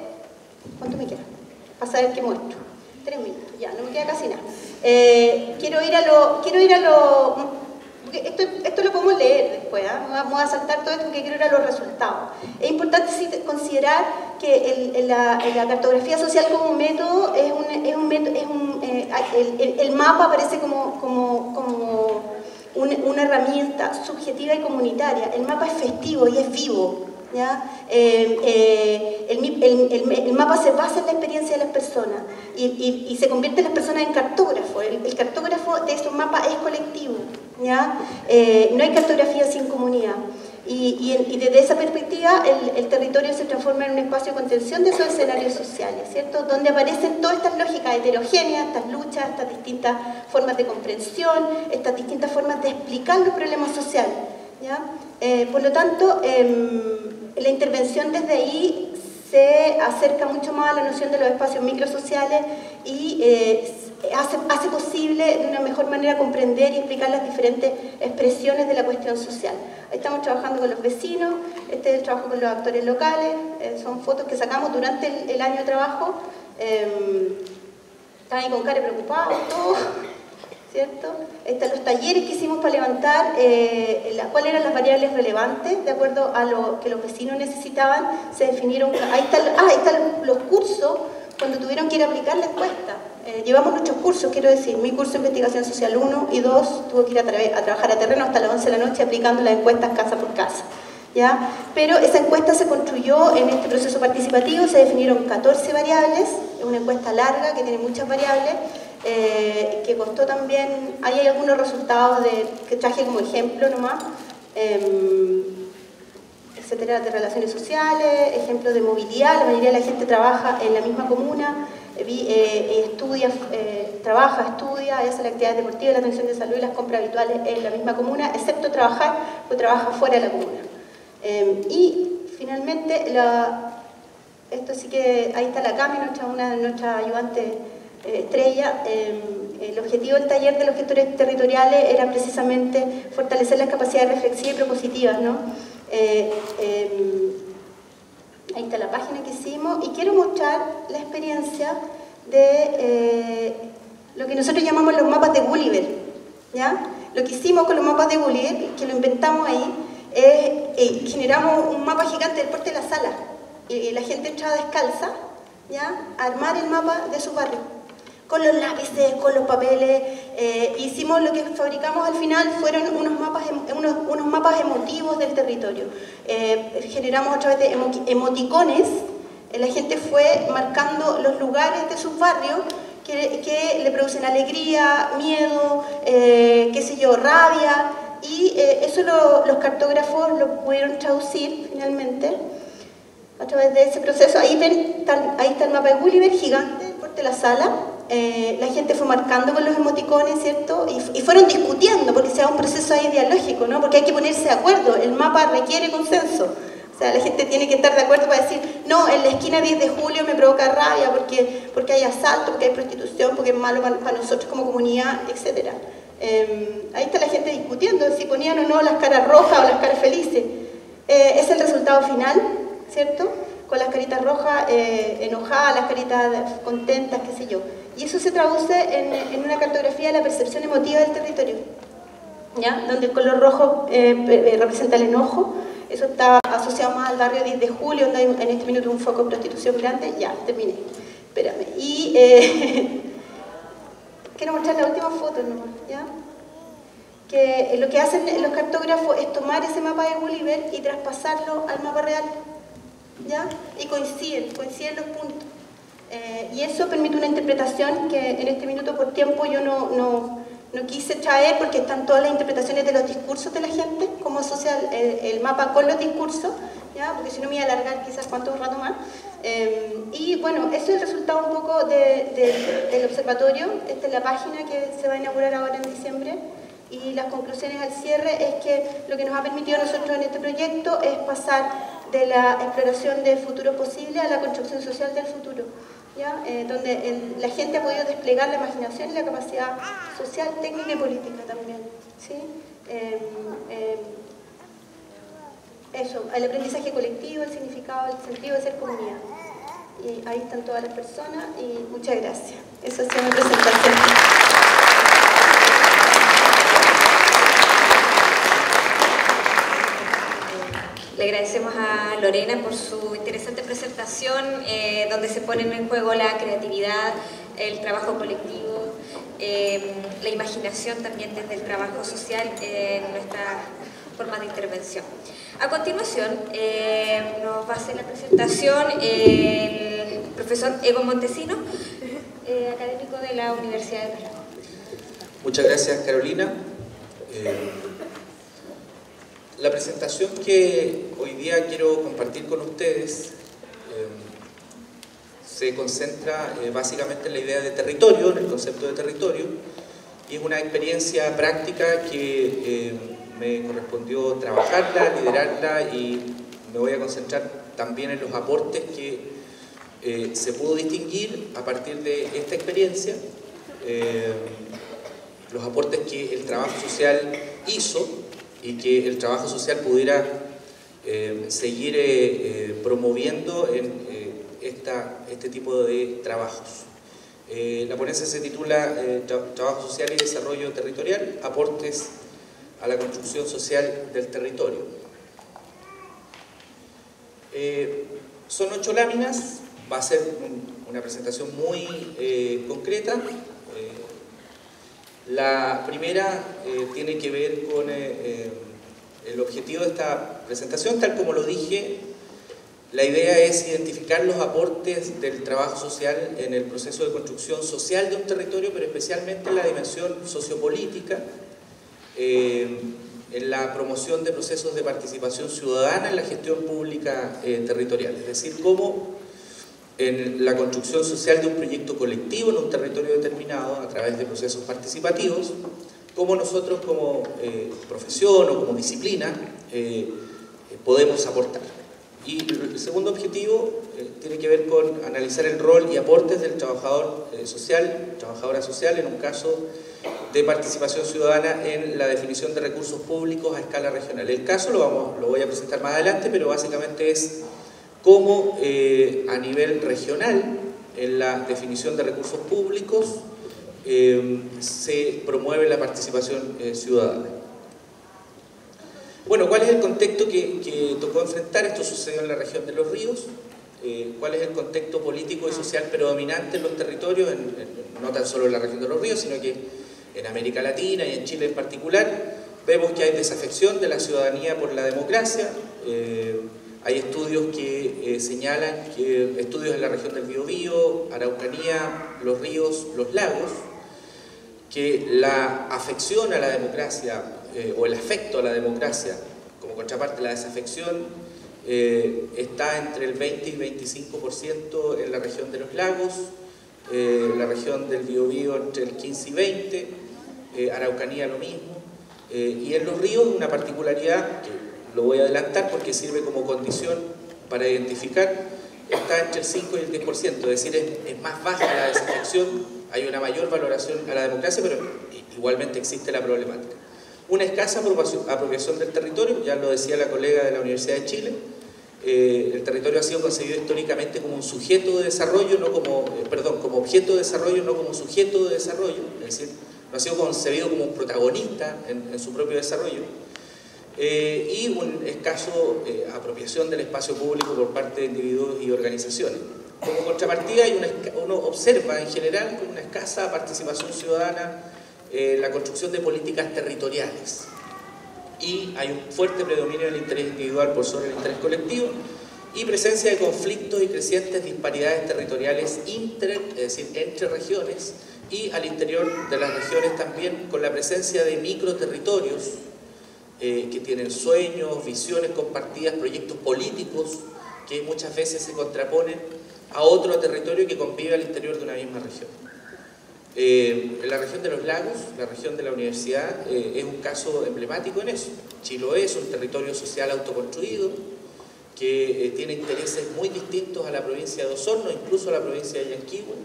¿Cuánto me queda? Para saber qué muestro. 3 minutos, ya, no me queda casi nada. Quiero ir a lo porque esto lo podemos leer después, ¿eh? Vamos a saltar todo esto porque quiero ir a los resultados. Es importante considerar que la cartografía social como método el mapa aparece como una herramienta subjetiva y comunitaria. El mapa es festivo y es vivo, ¿ya? El mapa se basa en la experiencia de las personas y se convierte en las personas en cartógrafo. El cartógrafo de esos mapas es colectivo, ¿ya? No hay cartografía sin comunidad. Y desde esa perspectiva el territorio se transforma en un espacio de contención de esos escenarios sociales, ¿cierto? Donde aparecen todas estas lógicas heterogéneas, estas luchas, estas distintas formas de comprensión, estas distintas formas de explicar los problemas sociales, ¿ya? Por lo tanto, la intervención desde ahí se acerca mucho más a la noción de los espacios microsociales y hace posible de una mejor manera comprender y explicar las diferentes expresiones de la cuestión social. Ahí estamos trabajando con los vecinos, este es el trabajo con los actores locales, son fotos que sacamos durante el año de trabajo. Están ahí con cara preocupados, todos, ¿cierto? Están los talleres que hicimos para levantar cuáles eran las variables relevantes de acuerdo a lo que los vecinos necesitaban. Se definieron, ahí están los cursos cuando tuvieron que ir a aplicar la encuesta. Llevamos muchos cursos, quiero decir, mi curso de investigación social 1 y 2 tuvo que ir a trabajar a terreno hasta las 11 de la noche aplicando las encuestas casa por casa, ¿ya? Pero esa encuesta se construyó en este proceso participativo, se definieron 14 variables, es una encuesta larga que tiene muchas variables, que costó también, ahí hay algunos resultados que traje como ejemplo nomás, etcétera, de relaciones sociales, ejemplos de movilidad, la mayoría de la gente trabaja en la misma comuna, estudia, hace la actividad deportiva, la atención de salud y las compras habituales en la misma comuna, excepto trabajar, pues trabaja fuera de la comuna. Y finalmente, esto sí que, ahí está la Cami, una de nuestras ayudantes estrella. El objetivo del taller de los gestores territoriales era precisamente fortalecer las capacidades reflexivas y propositivas, ¿no? Ahí está la página que hicimos y quiero mostrar la experiencia de lo que nosotros llamamos los mapas de Gulliver, ¿ya? Lo que hicimos con los mapas de Gulliver, que lo inventamos ahí, es generamos un mapa gigante del Puerto de la Sala y la gente entraba descalza, ¿ya? A armar el mapa de su barrio con los lápices, con los papeles. Hicimos lo que fabricamos al final, fueron unos mapas emotivos del territorio. Generamos a través de emoticones, la gente fue marcando los lugares de sus barrios que le producen alegría, miedo, qué sé yo, rabia, y eso los cartógrafos lo pudieron traducir finalmente a través de ese proceso. Ahí está el mapa de Gulliver, gigante, el Puerto de la Sala. La gente fue marcando con los emoticones, ¿cierto? Y fueron discutiendo, porque sea un proceso ahí dialógico, ¿no? Porque hay que ponerse de acuerdo, el mapa requiere consenso. O sea, la gente tiene que estar de acuerdo para decir, no, en la esquina 10 de julio me provoca rabia porque hay asalto, porque hay prostitución, porque es malo para nosotros como comunidad, etc. Ahí está la gente discutiendo si ponían o no las caras rojas o las caras felices. Es el resultado final, ¿cierto? Con las caritas rojas enojadas, las caritas contentas, qué sé yo. Y eso se traduce en una cartografía de la percepción emotiva del territorio, ¿ya? Donde el color rojo representa el enojo. Eso está asociado más al barrio 10 de julio, donde hay en este minuto un foco de prostitución grande. Ya, terminé. Espérame. Y quiero mostrar la última foto nomás, ¿ya? Que lo que hacen los cartógrafos es tomar ese mapa de Gulliver y traspasarlo al mapa real, ¿ya? Y coinciden los puntos. Y eso permite una interpretación que en este minuto por tiempo yo no quise traer, porque están todas las interpretaciones de los discursos de la gente, cómo asocia el mapa con los discursos, ¿ya? Porque si no me iba a alargar quizás cuánto rato más. Y bueno, eso es el resultado un poco del observatorio. Esta es la página que se va a inaugurar ahora en diciembre. Y las conclusiones al cierre es que lo que nos ha permitido a nosotros en este proyecto es pasar de la exploración del futuro posible a la construcción social del futuro, ¿ya? Donde la gente ha podido desplegar la imaginación y la capacidad social, técnica y política también, ¿sí? Eso, el aprendizaje colectivo, el significado, el sentido de ser comunidad. Y ahí están todas las personas y muchas gracias. Esa ha sido mi presentación. Le agradecemos a Lorena por su interesante presentación, donde se ponen en juego la creatividad, el trabajo colectivo, la imaginación también desde el trabajo social en nuestra forma de intervención. A continuación nos va a hacer la presentación el profesor Evo Montesino, académico de la Universidad de Talca. Muchas gracias, Carolina. La presentación que hoy día quiero compartir con ustedes se concentra básicamente en la idea de territorio, en el concepto de territorio, y es una experiencia práctica que me correspondió trabajarla, liderarla, y me voy a concentrar también en los aportes que se pudo distinguir a partir de esta experiencia, los aportes que el trabajo social hizo y que el trabajo social pudiera seguir promoviendo en este tipo de trabajos. La ponencia se titula Trabajo Social y Desarrollo Territorial, aportes a la construcción social del territorio. Son 8 láminas, va a ser una presentación muy concreta. La primera tiene que ver con el objetivo de esta presentación, tal como lo dije. La idea es identificar los aportes del trabajo social en el proceso de construcción social de un territorio, pero especialmente en la dimensión sociopolítica, en la promoción de procesos de participación ciudadana en la gestión pública territorial, es decir, cómo en la construcción social de un proyecto colectivo en un territorio determinado a través de procesos participativos, cómo nosotros como profesión o como disciplina podemos aportar. Y el segundo objetivo tiene que ver con analizar el rol y aportes del trabajador social, trabajadora social, en un caso de participación ciudadana en la definición de recursos públicos a escala regional. El caso lo voy a presentar más adelante, pero básicamente es cómo a nivel regional, en la definición de recursos públicos, se promueve la participación ciudadana. Bueno, ¿cuál es el contexto que tocó enfrentar? Esto sucedió en la región de Los Ríos. ¿Cuál es el contexto político y social predominante en los territorios, no tan solo en la región de Los Ríos, sino que en América Latina y en Chile en particular? Vemos que hay desafección de la ciudadanía por la democracia. Hay estudios que señalan que estudios en la región del Biobío, Araucanía, Los Ríos, Los Lagos, que la afección a la democracia o el afecto a la democracia, como contraparte la desafección, está entre el 20 y 25% en la región de Los Lagos, la región del Biobío entre el 15 y 20, Araucanía lo mismo, y en Los Ríos una particularidad que lo voy a adelantar porque sirve como condición para identificar, está entre el 5 y el 10%, es decir, es más baja la desafección, hay una mayor valoración a la democracia, pero igualmente existe la problemática. Una escasa apropiación del territorio, ya lo decía la colega de la Universidad de Chile, el territorio ha sido concebido históricamente como un sujeto de desarrollo, como objeto de desarrollo, no como sujeto de desarrollo, es decir, no ha sido concebido como un protagonista en su propio desarrollo, y un escaso apropiación del espacio público por parte de individuos y organizaciones. Como contrapartida, uno observa en general con una escasa participación ciudadana la construcción de políticas territoriales, y hay un fuerte predominio del interés individual por sobre el interés colectivo, y presencia de conflictos y crecientes disparidades territoriales es decir, entre regiones, y al interior de las regiones también con la presencia de microterritorios que tienen sueños, visiones compartidas, proyectos políticos que muchas veces se contraponen a otro territorio que convive al interior de una misma región. En la región de Los Lagos, la región de la universidad, es un caso emblemático en eso. Chiloé es un territorio social autoconstruido que tiene intereses muy distintos a la provincia de Osorno, incluso a la provincia de Yanquihue.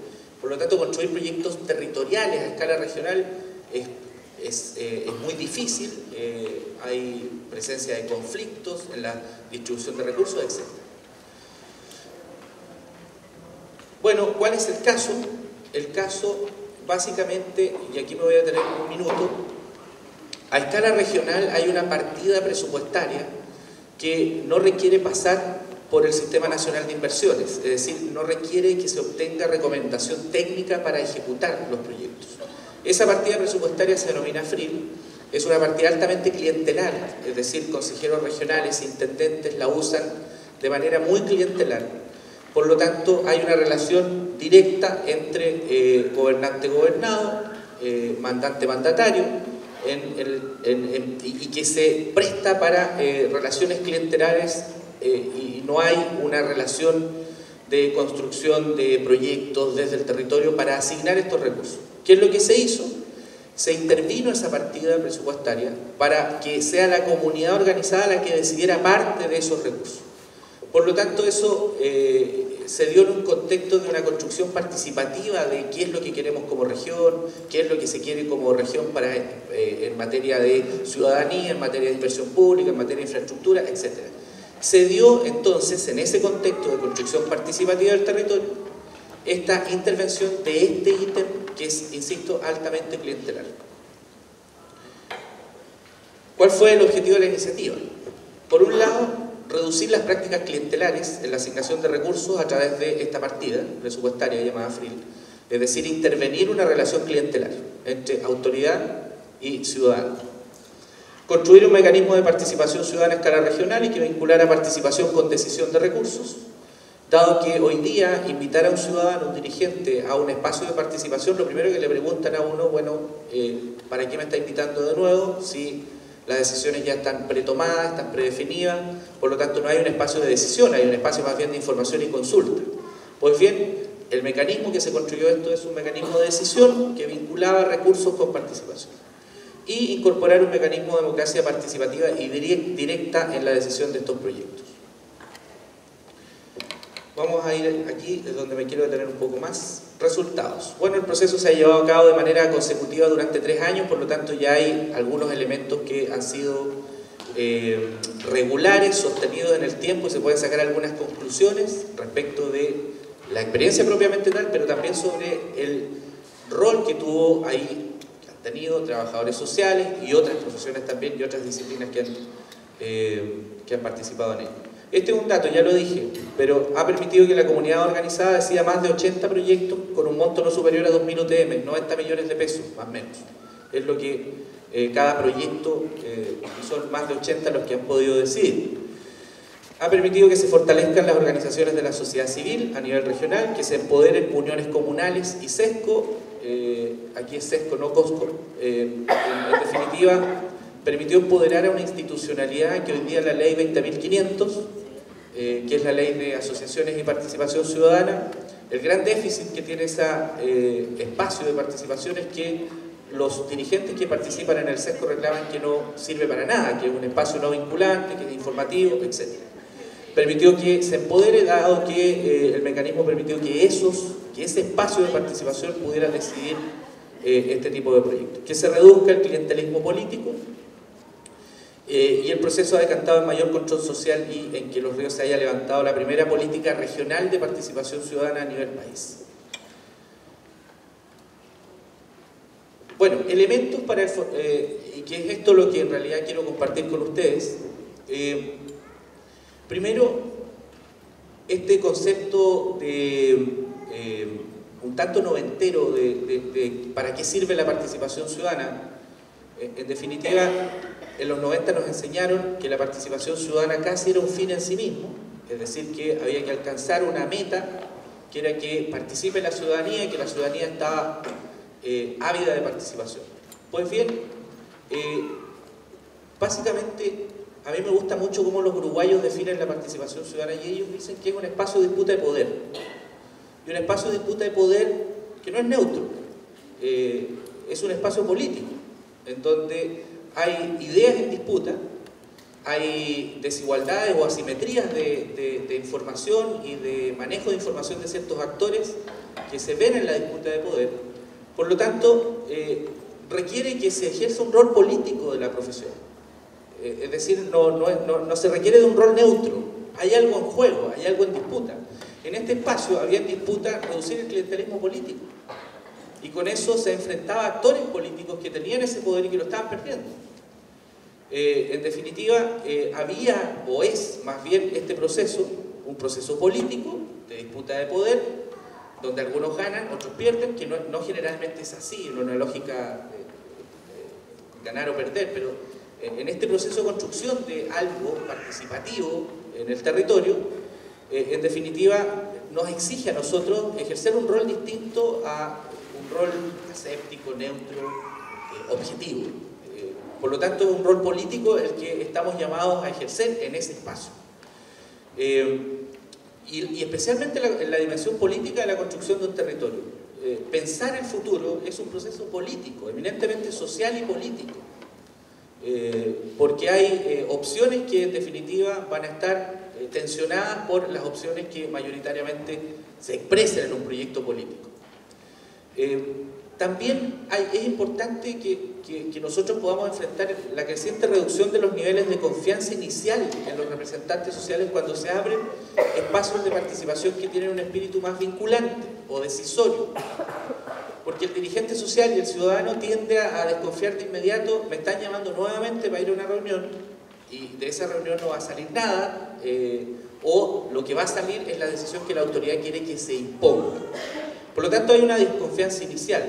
Por lo tanto, construir proyectos territoriales a escala regional es muy difícil, hay presencia de conflictos en la distribución de recursos, etc. Bueno, ¿cuál es el caso? El caso, básicamente, y aquí me voy a tener un minuto, a escala regional hay una partida presupuestaria que no requiere pasar por el Sistema Nacional de Inversiones, es decir, no requiere que se obtenga recomendación técnica para ejecutar los proyectos. Esa partida presupuestaria se denomina FRIL, es una partida altamente clientelar, es decir, consejeros regionales, intendentes la usan de manera muy clientelar. Por lo tanto, hay una relación directa entre gobernante-gobernado, mandante-mandatario, y que se presta para relaciones clientelares y no hay una relación de construcción de proyectos desde el territorio para asignar estos recursos. ¿Qué es lo que se hizo? Se intervino esa partida presupuestaria para que sea la comunidad organizada la que decidiera parte de esos recursos. Por lo tanto, eso se dio en un contexto de una construcción participativa de qué es lo que queremos como región, qué es lo que se quiere como región para, en materia de ciudadanía, en materia de inversión pública, en materia de infraestructura, etc. Se dio entonces, en ese contexto de construcción participativa del territorio, esta intervención de este ítem que es, insisto, altamente clientelar. ¿Cuál fue el objetivo de la iniciativa? Por un lado, reducir las prácticas clientelares en la asignación de recursos a través de esta partida presupuestaria llamada FRIL, es decir, intervenir una relación clientelar entre autoridad y ciudadano. Construir un mecanismo de participación ciudadana a escala regional y que vinculara participación con decisión de recursos, dado que hoy día invitar a un ciudadano, un dirigente, a un espacio de participación, lo primero que le preguntan a uno, bueno, ¿para qué me está invitando de nuevo? Si las decisiones ya están pretomadas, están predefinidas, por lo tanto no hay un espacio de decisión, hay un espacio más bien de información y consulta. Pues bien, el mecanismo que se construyó esto es un mecanismo de decisión que vinculaba recursos con participación y incorporar un mecanismo de democracia participativa y directa en la decisión de estos proyectos. Vamos a ir aquí, es donde me quiero detener un poco más. Resultados. Bueno, el proceso se ha llevado a cabo de manera consecutiva durante 3 años, por lo tanto ya hay algunos elementos que han sido regulares, sostenidos en el tiempo, y se pueden sacar algunas conclusiones respecto de la experiencia propiamente tal, pero también sobre el rol que tuvo ahí, que han tenido trabajadores sociales y otras profesiones también y otras disciplinas que han participado en ello. Este es un dato, ya lo dije, pero ha permitido que la comunidad organizada decida más de 80 proyectos con un monto no superior a 2.000 UTM, 90 millones de pesos, más o menos. Es lo que cada proyecto, y son más de 80 los que han podido decidir. Ha permitido que se fortalezcan las organizaciones de la sociedad civil a nivel regional, que se empoderen uniones comunales y SESCO, aquí es SESCO, no COSCO, en definitiva, permitió empoderar a una institucionalidad que hoy día la ley 20.500, que es la ley de asociaciones y participación ciudadana, el gran déficit que tiene ese espacio de participación es que los dirigentes que participan en el SESCO reclaman que no sirve para nada, que es un espacio no vinculante, que es informativo, etc. Permitió que se empodere, dado que el mecanismo permitió que ese espacio de participación pudiera decidir este tipo de proyectos. Que se reduzca el clientelismo político, y el proceso ha decantado en mayor control social y en que Los Ríos se haya levantado la primera política regional de participación ciudadana a nivel país. Bueno, elementos para y que es esto lo que en realidad quiero compartir con ustedes. Primero, este concepto de un tanto noventero de para qué sirve la participación ciudadana. En definitiva, en los 90 nos enseñaron que la participación ciudadana casi era un fin en sí mismo, es decir, que había que alcanzar una meta, que era que participe la ciudadanía y que la ciudadanía estaba ávida de participación. Pues bien, básicamente a mí me gusta mucho cómo los uruguayos definen la participación ciudadana y ellos dicen que es un espacio de disputa de poder. Y un espacio de disputa de poder que no es neutro, es un espacio político, en donde hay ideas en disputa, hay desigualdades o asimetrías de información y de manejo de información de ciertos actores que se ven en la disputa de poder. Por lo tanto, requiere que se ejerza un rol político de la profesión. Es decir, no se requiere de un rol neutro. Hay algo en juego, hay algo en disputa. En este espacio había en disputa reducir el clientelismo político. Y con eso se enfrentaba a actores políticos que tenían ese poder y que lo estaban perdiendo. En definitiva, había, o es más bien este proceso, un proceso político de disputa de poder, donde algunos ganan, otros pierden, que no generalmente es así, en una lógica de ganar o perder, pero en este proceso de construcción de algo participativo en el territorio, en definitiva, nos exige a nosotros ejercer un rol distinto a un rol aséptico, neutro, objetivo. Por lo tanto, es un rol político el que estamos llamados a ejercer en ese espacio. Y especialmente en la dimensión política de la construcción de un territorio. Pensar el futuro es un proceso político, eminentemente social y político. Porque hay opciones que en definitiva van a estar tensionadas por las opciones que mayoritariamente se expresan en un proyecto político. También es importante que nosotros podamos enfrentar la creciente reducción de los niveles de confianza inicial en los representantes sociales cuando se abren espacios de participación que tienen un espíritu más vinculante o decisorio. Porque el dirigente social y el ciudadano tiende a desconfiar de inmediato, me están llamando nuevamente para ir a una reunión y de esa reunión no va a salir nada, o lo que va a salir es la decisión que la autoridad quiere que se imponga. Por lo tanto, hay una desconfianza inicial.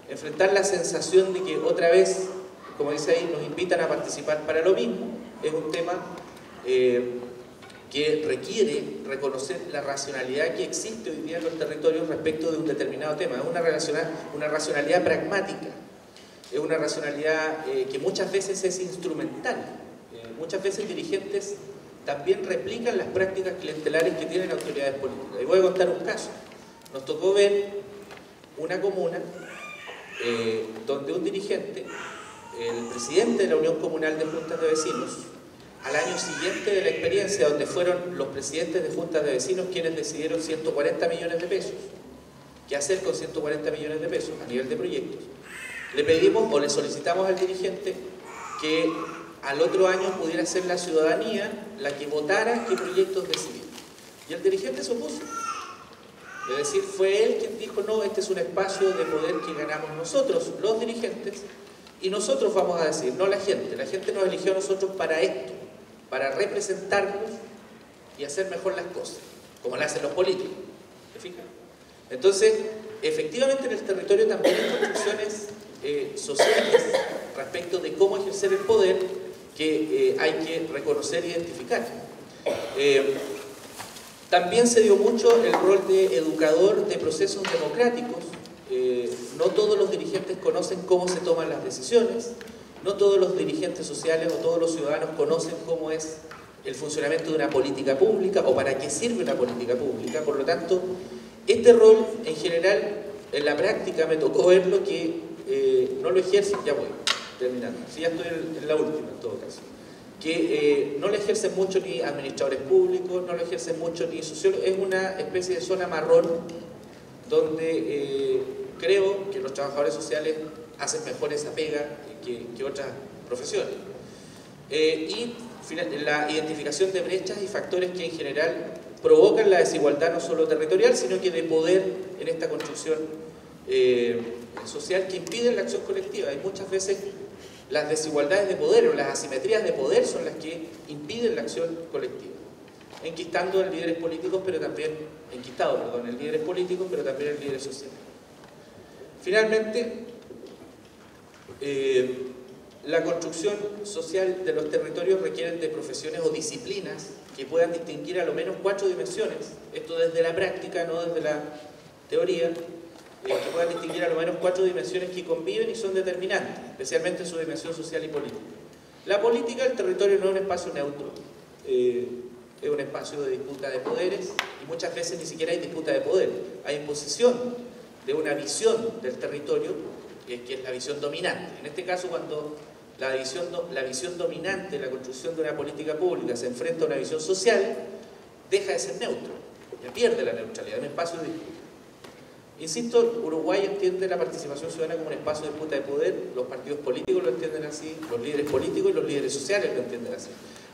Enfrentar la sensación de que otra vez, como dice ahí, nos invitan a participar para lo mismo, es un tema que requiere reconocer la racionalidad que existe hoy día en los territorios respecto de un determinado tema. Es una racionalidad pragmática, es una racionalidad que muchas veces es instrumental. Muchas veces dirigentes también replican las prácticas clientelares que tienen autoridades políticas. Y voy a contar un caso. Nos tocó ver una comuna donde un dirigente, el presidente de la Unión Comunal de Juntas de Vecinos, al año siguiente de la experiencia donde fueron los presidentes de juntas de vecinos quienes decidieron 140 millones de pesos, qué hacer con 140 millones de pesos a nivel de proyectos, le pedimos o le solicitamos al dirigente que al otro año pudiera ser la ciudadanía la que votara qué proyectos decidir. Y el dirigente se opuso. Es decir, fue él quien dijo, no, este es un espacio de poder que ganamos nosotros, los dirigentes, y nosotros vamos a decir, no la gente nos eligió a nosotros para esto, para representarnos y hacer mejor las cosas, como lo hacen los políticos. ¿Se fijan? Entonces, efectivamente en el territorio también hay construcciones sociales respecto de cómo ejercer el poder que hay que reconocer e identificar. También se dio mucho el rol de educador de procesos democráticos. No todos los dirigentes conocen cómo se toman las decisiones, no todos los dirigentes sociales o todos los ciudadanos conocen cómo es el funcionamiento de una política pública o para qué sirve una política pública. Por lo tanto, este rol en general, en la práctica me tocó verlo que no lo ejercen, ya voy terminando, si ya estoy en la última en todo caso, que no lo ejercen mucho ni administradores públicos, no lo ejercen mucho ni sociólogos, es una especie de zona marrón donde creo que los trabajadores sociales hacen mejor esa pega que otras profesiones. Y la identificación de brechas y factores que en general provocan la desigualdad no solo territorial, sino que de poder en esta construcción social que impiden la acción colectiva. Y muchas veces las desigualdades de poder o las asimetrías de poder son las que impiden la acción colectiva. Enquistando en líderes políticos, pero también, en líderes políticos, pero también en líderes sociales. Finalmente, la construcción social de los territorios requiere de profesiones o disciplinas que puedan distinguir a lo menos 4 dimensiones, esto desde la práctica, no desde la teoría, que puedan distinguir a lo menos 4 dimensiones que conviven y son determinantes, especialmente en su dimensión social y política. La política del territorio no es un espacio neutro, es un espacio de disputa de poderes y muchas veces ni siquiera hay disputa de poder, hay imposición de una visión del territorio que es la visión dominante. En este caso, cuando la visión dominante de la construcción de una política pública se enfrenta a una visión social, deja de ser neutro, ya pierde la neutralidad, es un espacio de disputa. Insisto, Uruguay entiende la participación ciudadana como un espacio de disputa de poder, los partidos políticos lo entienden así, los líderes políticos y los líderes sociales lo entienden así.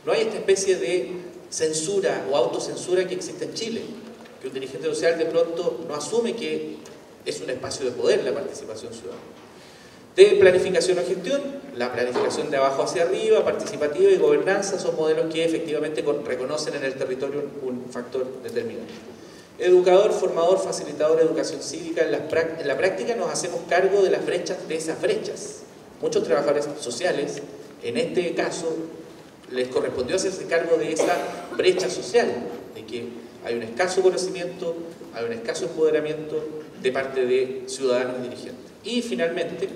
No hay esta especie de censura o autocensura que existe en Chile, que un dirigente social de pronto no asume que es un espacio de poder la participación ciudadana. De planificación o gestión, la planificación de abajo hacia arriba, participativa y gobernanza son modelos que efectivamente reconocen en el territorio un factor determinante. Educador, formador, facilitador de educación cívica, en la práctica nos hacemos cargo de las brechas, de esas brechas. Muchos trabajadores sociales, en este caso, les correspondió hacerse cargo de esa brecha social, de que hay un escaso conocimiento, hay un escaso empoderamiento de parte de ciudadanos y dirigentes. Y finalmente,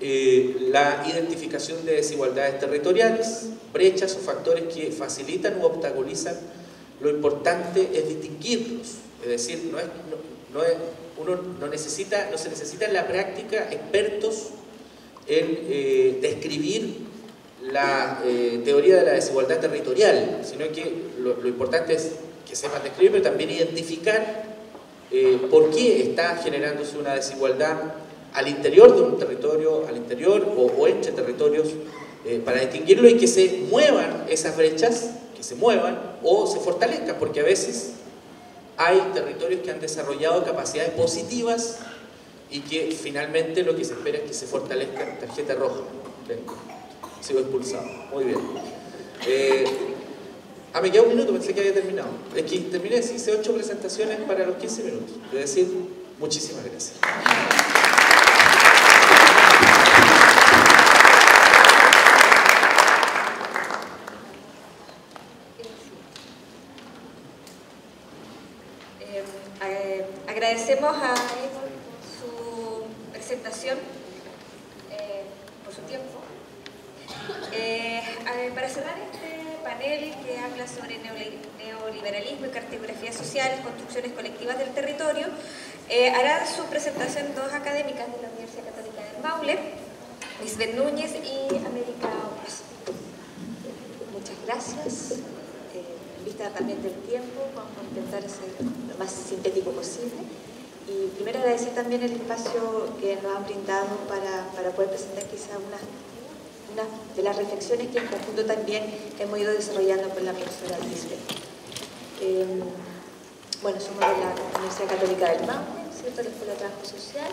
la identificación de desigualdades territoriales, brechas o factores que facilitan u obstaculizan. Lo importante es distinguirlos, es decir, no se necesita en la práctica expertos en describir la teoría de la desigualdad territorial, sino que lo importante es que sepan describir, pero también identificar por qué está generándose una desigualdad al interior de un territorio, al interior o entre territorios, para distinguirlo y que se muevan esas brechas, que se muevan o se fortalezcan, porque a veces hay territorios que han desarrollado capacidades positivas y que finalmente lo que se espera es que se fortalezcan. Tarjeta roja. Sigo expulsado. Muy bien. Me queda un minuto, pensé que había terminado. Es que terminé, hice 8 presentaciones para los 15 minutos. Es decir, muchísimas gracias. Agradecemos a él por su presentación, por su tiempo. Para cerrar este panel que habla sobre neoliberalismo y cartografía social, construcciones colectivas del territorio, harán su presentación 2 académicas de la Universidad Católica del Maule, Lisbeth Núñez y América Oros. Muchas gracias. En vista también del tiempo, vamos a intentar ser lo más sintético posible. Y primero agradecer también el espacio que nos han brindado para poder presentar quizá una de las reflexiones que en conjunto también hemos ido desarrollando con la profesora Lisbeth. Bueno, somos de la Universidad Católica del Maule, ¿cierto? La Escuela de Trabajo Social,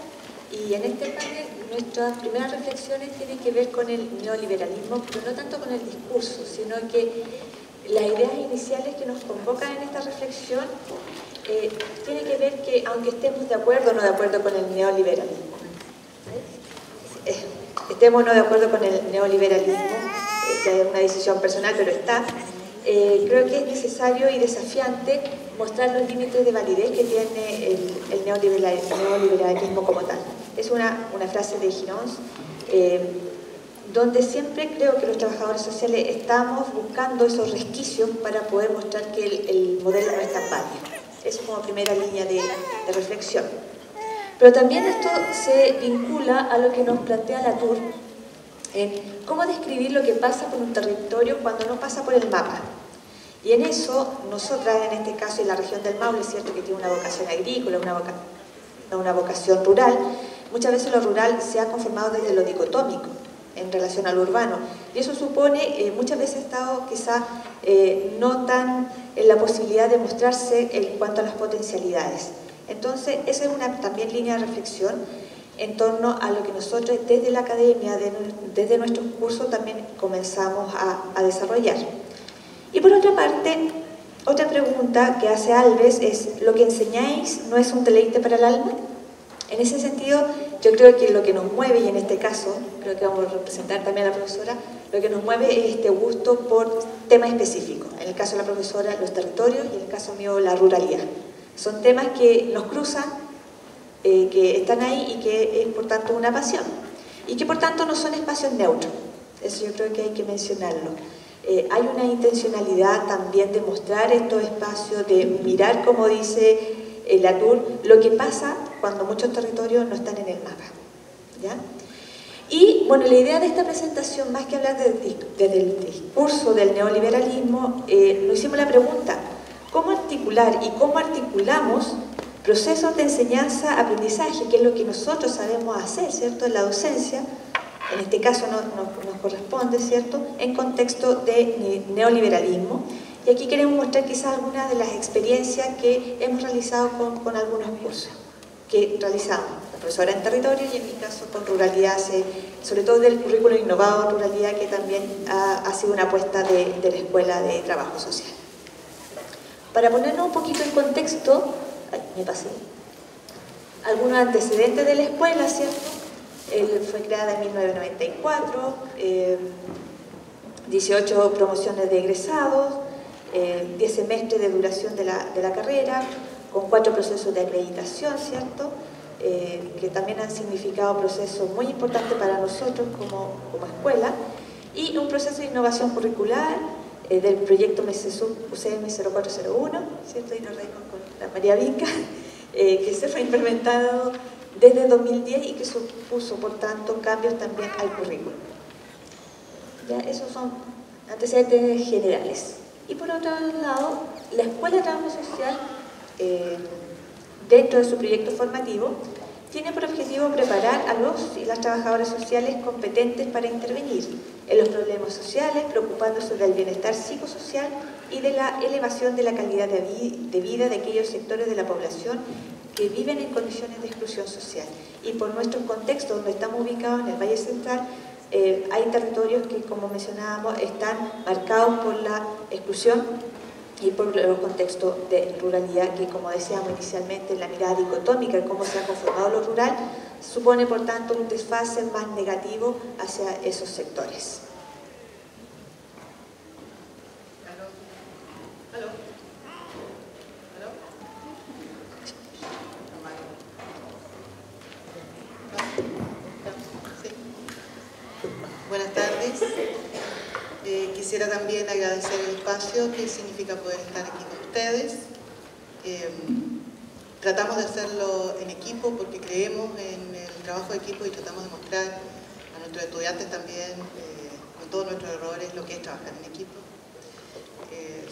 y en este panel nuestras primeras reflexiones tienen que ver con el neoliberalismo, pero no tanto con el discurso, sino que las ideas iniciales que nos convocan en esta reflexión tienen que ver que, aunque estemos de acuerdo o no de acuerdo con el neoliberalismo, estemos no de acuerdo con el neoliberalismo, que es una decisión personal, pero está, creo que es necesario y desafiante mostrar los límites de validez que tiene el neoliberalismo como tal. Es una frase de Ginons, donde siempre creo que los trabajadores sociales estamos buscando esos resquicios para poder mostrar que el modelo no es tan válido. Eso como primera línea de reflexión. Pero también esto se vincula a lo que nos plantea Latour, en cómo describir lo que pasa por un territorio cuando no pasa por el mapa. Y en eso, nosotras en este caso en la región del Maule, es cierto que tiene una vocación agrícola, una vocación rural, muchas veces lo rural se ha conformado desde lo dicotómico en relación al urbano, y eso supone, muchas veces ha estado quizá no tan en la posibilidad de mostrarse en cuanto a las potencialidades. Entonces, esa es una también línea de reflexión en torno a lo que nosotros desde la academia, desde nuestros cursos también comenzamos a desarrollar. Y por otra parte, otra pregunta que hace Alves es: ¿lo que enseñáis no es un deleite para el alma? En ese sentido, yo creo que lo que nos mueve, y en este caso, creo que vamos a representar también a la profesora, lo que nos mueve es este gusto por temas específicos. En el caso de la profesora, los territorios, y en el caso mío, la ruralidad. Son temas que nos cruzan, que están ahí y que es por tanto una pasión. Y que por tanto no son espacios neutros. Eso yo creo que hay que mencionarlo. Hay una intencionalidad también de mostrar estos espacios, de mirar, como dice Latour, lo que pasa cuando muchos territorios no están en el mapa, ¿ya? Y bueno, la idea de esta presentación, más que hablar del discurso del neoliberalismo, nos hicimos la pregunta: ¿cómo articular y cómo articulamos procesos de enseñanza-aprendizaje, que es lo que nosotros sabemos hacer, ¿cierto?, en la docencia? En este caso nos corresponde, ¿cierto?, en contexto de neoliberalismo. Y aquí queremos mostrar quizás algunas de las experiencias que hemos realizado con algunos cursos que realizamos, la profesora en territorio y en mi caso con ruralidad, sobre todo del currículo innovado ruralidad, que también ha sido una apuesta de la Escuela de Trabajo Social. Para ponernos un poquito en contexto, me pasé, algunos antecedentes de la escuela, ¿cierto? Fue creada en 1994, 18 promociones de egresados, 10 semestres de duración de la carrera, con 4 procesos de acreditación, ¿cierto? que también han significado procesos muy importantes para nosotros como escuela, y un proceso de innovación curricular del proyecto UCM 0401, ¿cierto? Y nos reímos con la María Vinca, que se fue implementado desde 2010 y que supuso, por tanto, cambios también al currículo. Ya, esos son antecedentes generales. Y por otro lado, la Escuela de Trabajo Social, dentro de su proyecto formativo, tiene por objetivo preparar a los y las trabajadoras sociales competentes para intervenir en los problemas sociales, preocupándose del bienestar psicosocial y de la elevación de la calidad de vida de aquellos sectores de la población que viven en condiciones de exclusión social. Y por nuestro contexto, donde estamos ubicados en el Valle Central, hay territorios que, como mencionábamos, están marcados por la exclusión y por los contextos de ruralidad que, como decíamos inicialmente, la mirada dicotómica de cómo se ha conformado lo rural, supone por tanto un desfase más negativo hacia esos sectores. Buenas tardes. Quisiera también agradecer el espacio, que significa poder estar aquí con ustedes. Tratamos de hacerlo en equipo porque creemos en el trabajo de equipo y tratamos de mostrar a nuestros estudiantes también, con todos nuestros errores, lo que es trabajar en equipo.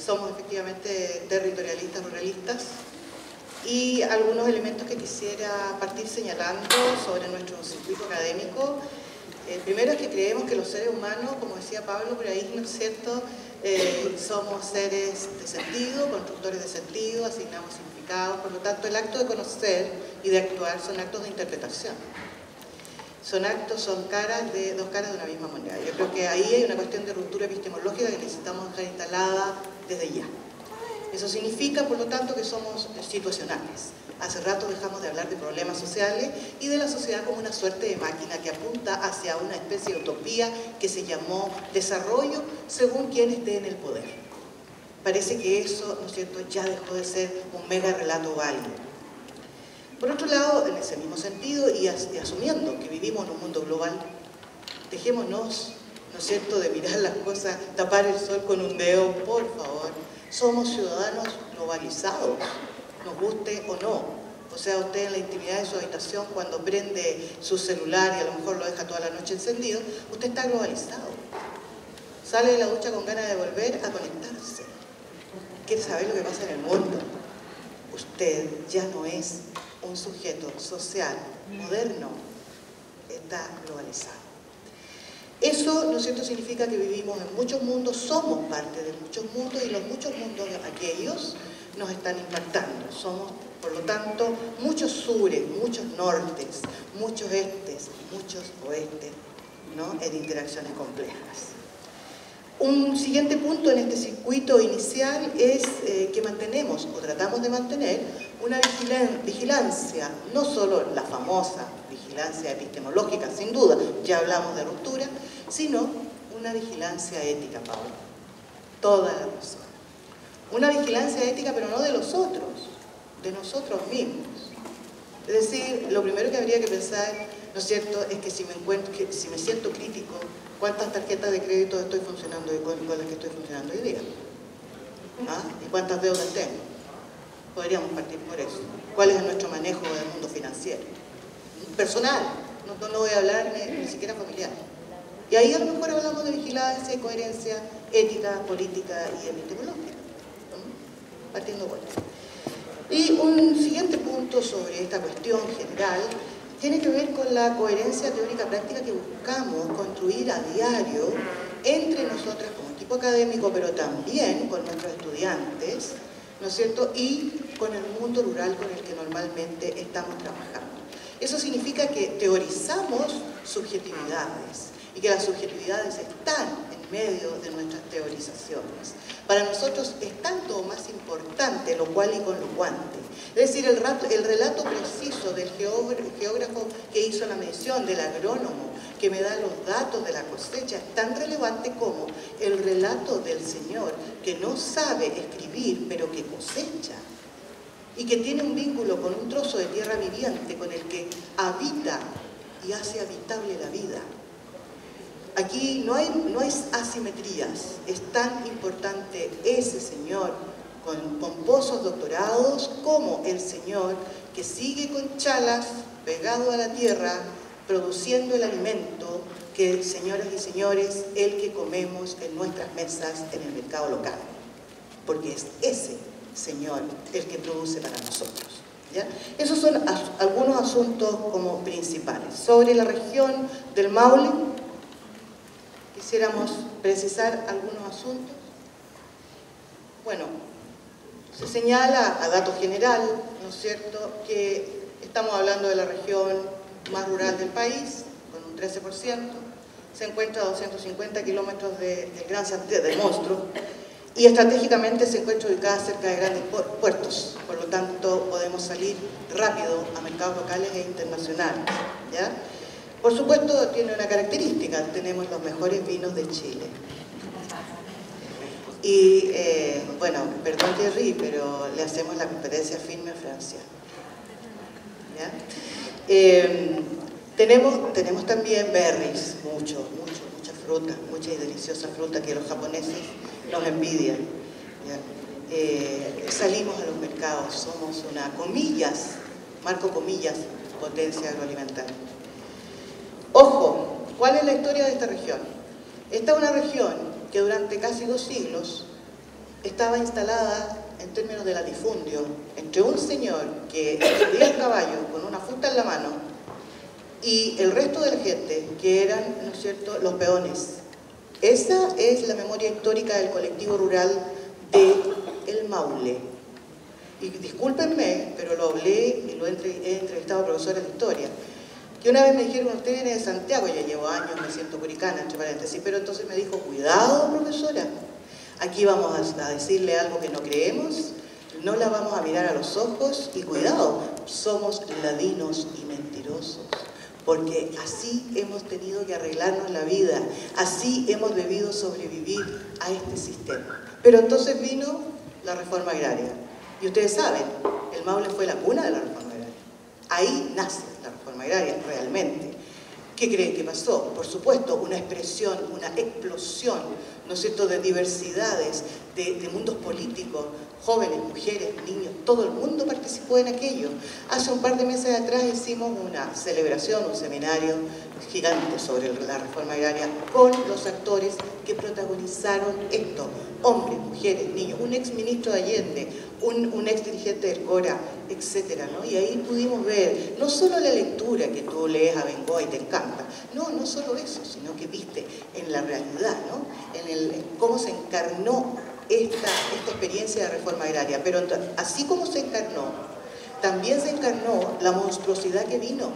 Somos efectivamente territorialistas, ruralistas, y algunos elementos que quisiera partir señalando sobre nuestro circuito académico. Primero es que creemos que los seres humanos, como decía Pablo por ahí, ¿no es cierto?, somos seres de sentido, constructores de sentido, asignamos significados, por lo tanto el acto de conocer y de actuar son actos de interpretación. Son dos caras de una misma moneda. Yo creo que ahí hay una cuestión de ruptura epistemológica que necesitamos dejar instalada desde ya. Eso significa, por lo tanto, que somos situacionales. Hace rato dejamos de hablar de problemas sociales y de la sociedad como una suerte de máquina que apunta hacia una especie de utopía que se llamó desarrollo según quien esté en el poder. Parece que eso, ¿no es cierto?, ya dejó de ser un mega relato válido. Por otro lado, en ese mismo sentido, y asumiendo que vivimos en un mundo global, dejémonos, ¿no es cierto?, de mirar las cosas, tapar el sol con un dedo, por favor. Somos ciudadanos globalizados, nos guste o no. O sea, usted en la intimidad de su habitación, cuando prende su celular y a lo mejor lo deja toda la noche encendido, usted está globalizado. Sale de la ducha con ganas de volver a conectarse. Quiere saber lo que pasa en el mundo. Usted ya no es un sujeto social moderno, está globalizado. Eso, ¿no es cierto?, significa que vivimos en muchos mundos, somos parte de muchos mundos, y los muchos mundos aquellos nos están impactando. Somos, por lo tanto, muchos sures, muchos nortes, muchos estes, muchos oestes, ¿no?, en interacciones complejas. Un siguiente punto en este circuito inicial es que mantenemos, o tratamos de mantener, una vigilancia, no solo la famosa vigilancia epistemológica, sin duda, ya hablamos de ruptura, sino una vigilancia ética, Pablo. Toda la razón. Una vigilancia ética, pero no de los otros, de nosotros mismos. Es decir, lo primero que habría que pensar, ¿no es cierto?, es que si me siento crítico, ¿cuántas tarjetas de crédito estoy funcionando con las que estoy funcionando hoy día? ¿Ah? ¿Y cuántas deudas tengo? Podríamos partir por eso. ¿Cuál es nuestro manejo del mundo financiero? Personal, no voy a hablar ni siquiera familiar. Y ahí a lo mejor hablamos de vigilancia y coherencia ética, política y epistemológica. Partiendo por eso. Y un siguiente punto sobre esta cuestión general tiene que ver con la coherencia teórica práctica que buscamos construir a diario entre nosotras como equipo académico, pero también con nuestros estudiantes, ¿no es cierto?, y con el mundo rural con el que normalmente estamos trabajando. Eso significa que teorizamos subjetividades y que las subjetividades están en medio de nuestras teorizaciones. Para nosotros es tanto más importante lo cual y con lo cuante. Es decir, el relato preciso del geógrafo que hizo la medición, del agrónomo que me da los datos de la cosecha, es tan relevante como el relato del señor que no sabe escribir pero que cosecha. y que tiene un vínculo con un trozo de tierra viviente con el que habita y hace habitable la vida. Aquí no hay asimetrías. Es tan importante ese señor con pomposos doctorados como el señor que sigue con chalas pegado a la tierra produciendo el alimento que, señoras y señores, el que comemos en nuestras mesas en el mercado local, porque es ese señor el que produce para nosotros, ¿ya? Esos son algunos asuntos como principales. Sobre la región del Maule, quisiéramos precisar algunos asuntos. Bueno, se señala a dato general, ¿no es cierto?, que estamos hablando de la región más rural del país, con un 13%, se encuentra a 250 kilómetros del Gran Santiago, del monstruo, y estratégicamente se encuentra ubicada cerca de grandes puertos, por lo tanto podemos salir rápido a mercados locales e internacionales, ¿ya? Por supuesto tiene una característica, tenemos los mejores vinos de Chile. Y bueno, perdón Thierry, pero le hacemos la competencia firme a Francia, ¿ya? Tenemos también berries, mucha fruta, mucha y deliciosa fruta que los japoneses nos envidian, ¿ya? Salimos a los mercados, somos una, comillas, marco comillas, potencia agroalimentaria. Ojo, ¿cuál es la historia de esta región? Esta es una región que durante casi 2 siglos estaba instalada en términos de latifundio entre un señor que subía el caballo con una fusta en la mano y el resto de la gente que eran, ¿no es cierto?, los peones. Esa es la memoria histórica del colectivo rural de El Maule. Y discúlpenme, pero lo hablé y lo he entrevistado a profesores de historia, que una vez me dijeron, usted viene de Santiago, ya llevo años, me siento curicana, entre paréntesis, pero entonces me dijo, cuidado profesora, aquí vamos a decirle algo que no creemos, no la vamos a mirar a los ojos y cuidado, somos ladinos y mentirosos, porque así hemos tenido que arreglarnos la vida, así hemos debido sobrevivir a este sistema. Pero entonces vino la reforma agraria, y ustedes saben, el Maule fue la cuna de la reforma agraria, ahí nace la reforma agraria realmente. ¿Qué creen que pasó? Por supuesto, una expresión, una explosión, ¿no es cierto?, de diversidades, de mundos políticos, jóvenes, mujeres, niños, todo el mundo participó en aquello. Hace un par de meses atrás hicimos una celebración, un seminario gigante sobre la reforma agraria con los actores que protagonizaron esto, hombres, mujeres, niños, un ex ministro de Allende, un ex dirigente del Cora, etcétera, ¿no? Y ahí pudimos ver no solo la lectura que tú lees a Bengoa y te encanta, no solo eso, sino que viste en la realidad, ¿no? En cómo se encarnó esta experiencia de reforma agraria. Pero así como se encarnó, también se encarnó la monstruosidad que vino,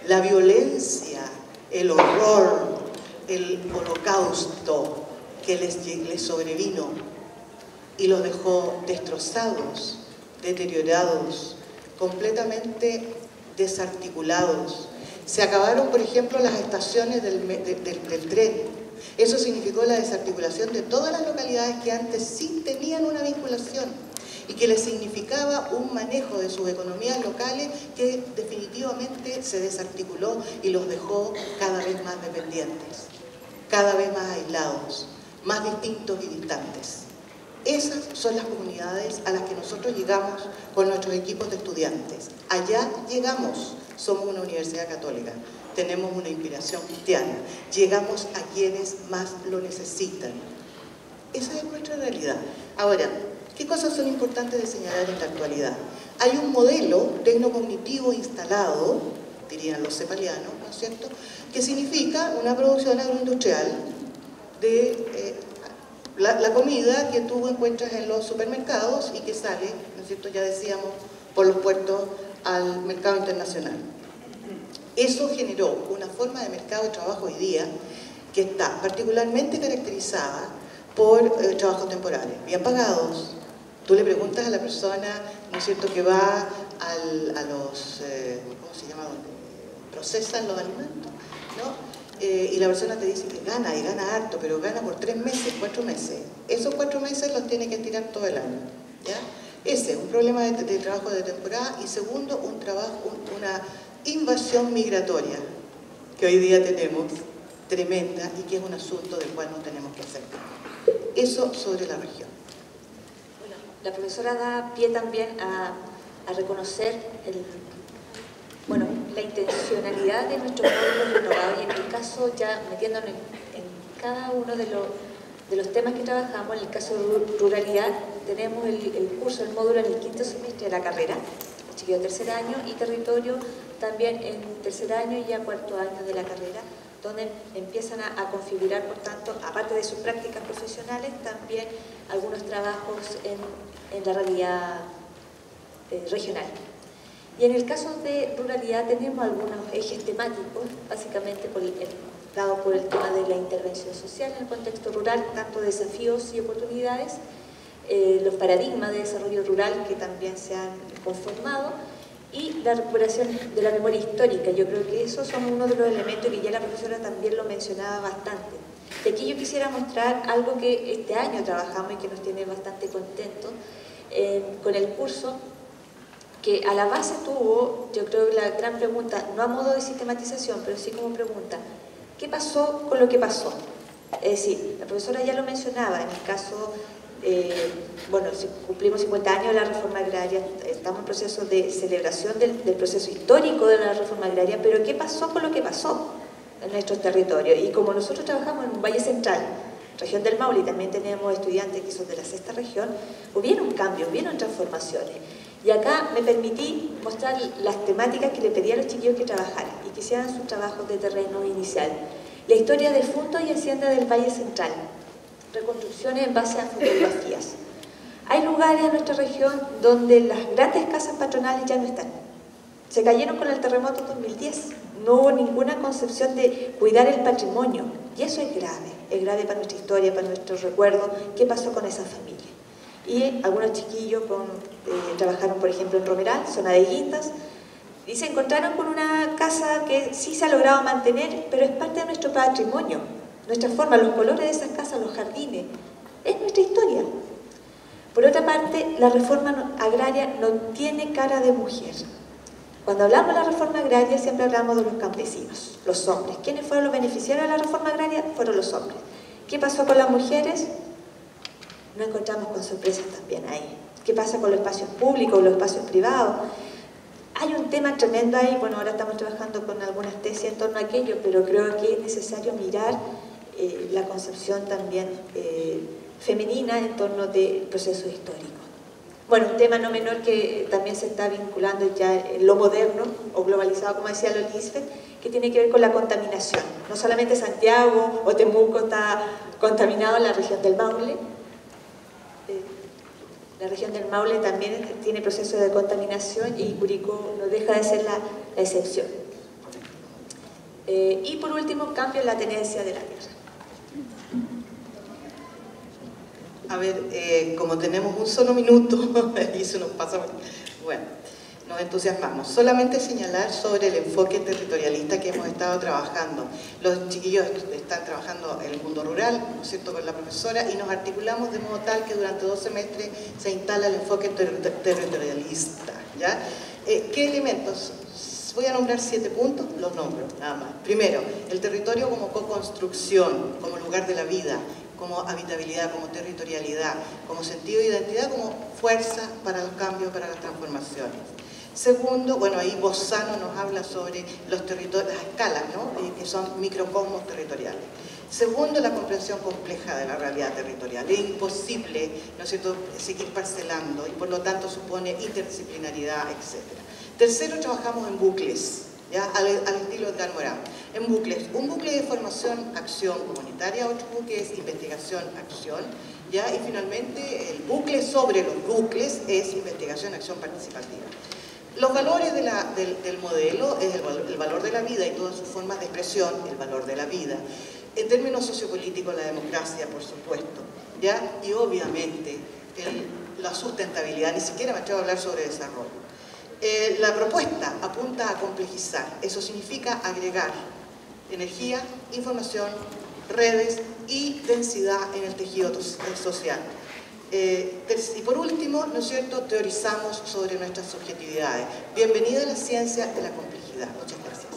la violencia, el horror, el holocausto que les sobrevino y los dejó destrozados, deteriorados, completamente desarticulados. Se acabaron, por ejemplo, las estaciones del tren. Eso significó la desarticulación de todas las localidades que antes sí tenían una vinculación y que les significaba un manejo de sus economías locales que definitivamente se desarticuló y los dejó cada vez más dependientes, cada vez más aislados, más distintos y distantes. Esas son las comunidades a las que nosotros llegamos con nuestros equipos de estudiantes. Allá llegamos, somos una universidad católica, tenemos una inspiración cristiana, llegamos a quienes más lo necesitan. Esa es nuestra realidad. Ahora, ¿qué cosas son importantes de señalar en la actualidad? Hay un modelo tecnocognitivo instalado, dirían los cepalianos, ¿no es cierto?, que significa una producción agroindustrial de la comida que tú encuentras en los supermercados y que sale, ¿no es cierto?, ya decíamos, por los puertos al mercado internacional. Eso generó una forma de mercado de trabajo hoy día que está particularmente caracterizada por trabajos temporales, bien pagados. Tú le preguntas a la persona, ¿no es cierto?, que va a los, ¿cómo se llama?, donde procesan los alimentos, ¿no? Y la persona te dice que gana, y gana harto, pero gana por 3 meses, 4 meses. Esos 4 meses los tiene que estirar todo el año, ¿ya? Ese, un problema de trabajo de temporada, y segundo, una invasión migratoria que hoy día tenemos, tremenda, y que es un asunto del cual nos tenemos que hacer cargo. Eso sobre la región. Bueno, la profesora da pie también a reconocer la intencionalidad de nuestros módulos renovados, y en el caso, ya metiéndonos en cada uno de los temas que trabajamos, en el caso de ruralidad, tenemos el curso, el módulo en el 5º semestre de la carrera, chiquillo de 3er año, y territorio también en 3er año y ya 4º año de la carrera, donde empiezan a configurar, por tanto, aparte de sus prácticas profesionales, también algunos trabajos en la realidad regional. Y en el caso de ruralidad tenemos algunos ejes temáticos, básicamente dado por el tema de la intervención social en el contexto rural, tanto desafíos y oportunidades, los paradigmas de desarrollo rural que también se han conformado, y la recuperación de la memoria histórica. Yo creo que esos son uno de los elementos que ya la profesora también lo mencionaba bastante. Y aquí yo quisiera mostrar algo que este año trabajamos y que nos tiene bastante contentos con el curso, que a la base tuvo, yo creo que la gran pregunta, no a modo de sistematización, pero sí como pregunta: ¿qué pasó con lo que pasó? Es decir, la profesora ya lo mencionaba, en el caso, si cumplimos 50 años de la reforma agraria, estamos en proceso de celebración del proceso histórico de la reforma agraria, pero ¿qué pasó con lo que pasó en nuestros territorios? Y como nosotros trabajamos en un Valle Central, región del Maule, y también tenemos estudiantes que son de la 6ª región, hubieron cambios, hubieron transformaciones. Y acá me permití mostrar las temáticas que le pedí a los chiquillos que trabajaran y que hicieran sus trabajos de terreno inicial. La historia de Funtos y Hacienda del Valle Central, reconstrucciones en base a fotografías. Hay lugares en nuestra región donde las grandes casas patronales ya no están. Se cayeron con el terremoto 2010. No hubo ninguna concepción de cuidar el patrimonio. Y eso es grave para nuestra historia, para nuestro recuerdo. ¿Qué pasó con esa familia? Y algunos chiquillos trabajaron, por ejemplo, en Romeral, zona de Guindas, y se encontraron con una casa que sí se ha logrado mantener, pero es parte de nuestro patrimonio, nuestra forma, los colores de esas casas, los jardines, es nuestra historia. Por otra parte, la reforma agraria no tiene cara de mujer. Cuando hablamos de la reforma agraria siempre hablamos de los campesinos, los hombres. ¿Quiénes fueron los beneficiarios de la reforma agraria? Fueron los hombres. ¿Qué pasó con las mujeres? Nos encontramos con sorpresas también ahí. ¿Qué pasa con los espacios públicos, los espacios privados? Hay un tema tremendo ahí. Bueno, ahora estamos trabajando con algunas tesis en torno a aquello, pero creo que es necesario mirar la concepción también femenina en torno de procesos históricos. Bueno, un tema no menor que también se está vinculando ya en lo moderno o globalizado, como decía Lisbeth, que tiene que ver con la contaminación. No solamente Santiago o Temuco está contaminado, en la región del Maule. La región del Maule también tiene procesos de contaminación y Curicó no deja de ser la excepción. Y por último, cambio en la tenencia de la tierra. A ver, como tenemos un solo minuto, y se nos pasa, bueno, nos entusiasmamos. Solamente señalar sobre el enfoque territorialista que hemos estado trabajando. Los chiquillos están trabajando en el mundo rural, ¿no es cierto?, con la profesora, y nos articulamos de modo tal que durante 2 semestres se instala el enfoque territorialista, ¿ya? ¿Qué elementos? Voy a nombrar 7 puntos, los nombro, nada más. Primero, el territorio como co-construcción, como lugar de la vida, como habitabilidad, como territorialidad, como sentido de identidad, como fuerza para los cambios, para las transformaciones. Segundo, bueno, ahí Bozzano nos habla sobre los territorios, las escalas, ¿no?, que son microcosmos territoriales. Segundo, la comprensión compleja de la realidad territorial. Es imposible, ¿no es cierto?, seguir parcelando y por lo tanto supone interdisciplinaridad, etc. Tercero, trabajamos en bucles, ¿ya?, al estilo de Edgar Morin. En bucles, un bucle de formación, acción comunitaria, otro bucle es investigación, acción, ¿ya? Y finalmente el bucle sobre los bucles es investigación, acción participativa. Los valores del modelo es el valor de la vida y todas sus formas de expresión, el valor de la vida. En términos sociopolíticos, la democracia, por supuesto, ¿ya? Y obviamente la sustentabilidad, ni siquiera me atrevo a hablar sobre desarrollo. La propuesta apunta a complejizar, eso significa agregar energía, información, redes y densidad en el tejido social. Y por último, ¿no es cierto?, teorizamos sobre nuestras subjetividades. Bienvenida a la ciencia de la complejidad. Muchas gracias.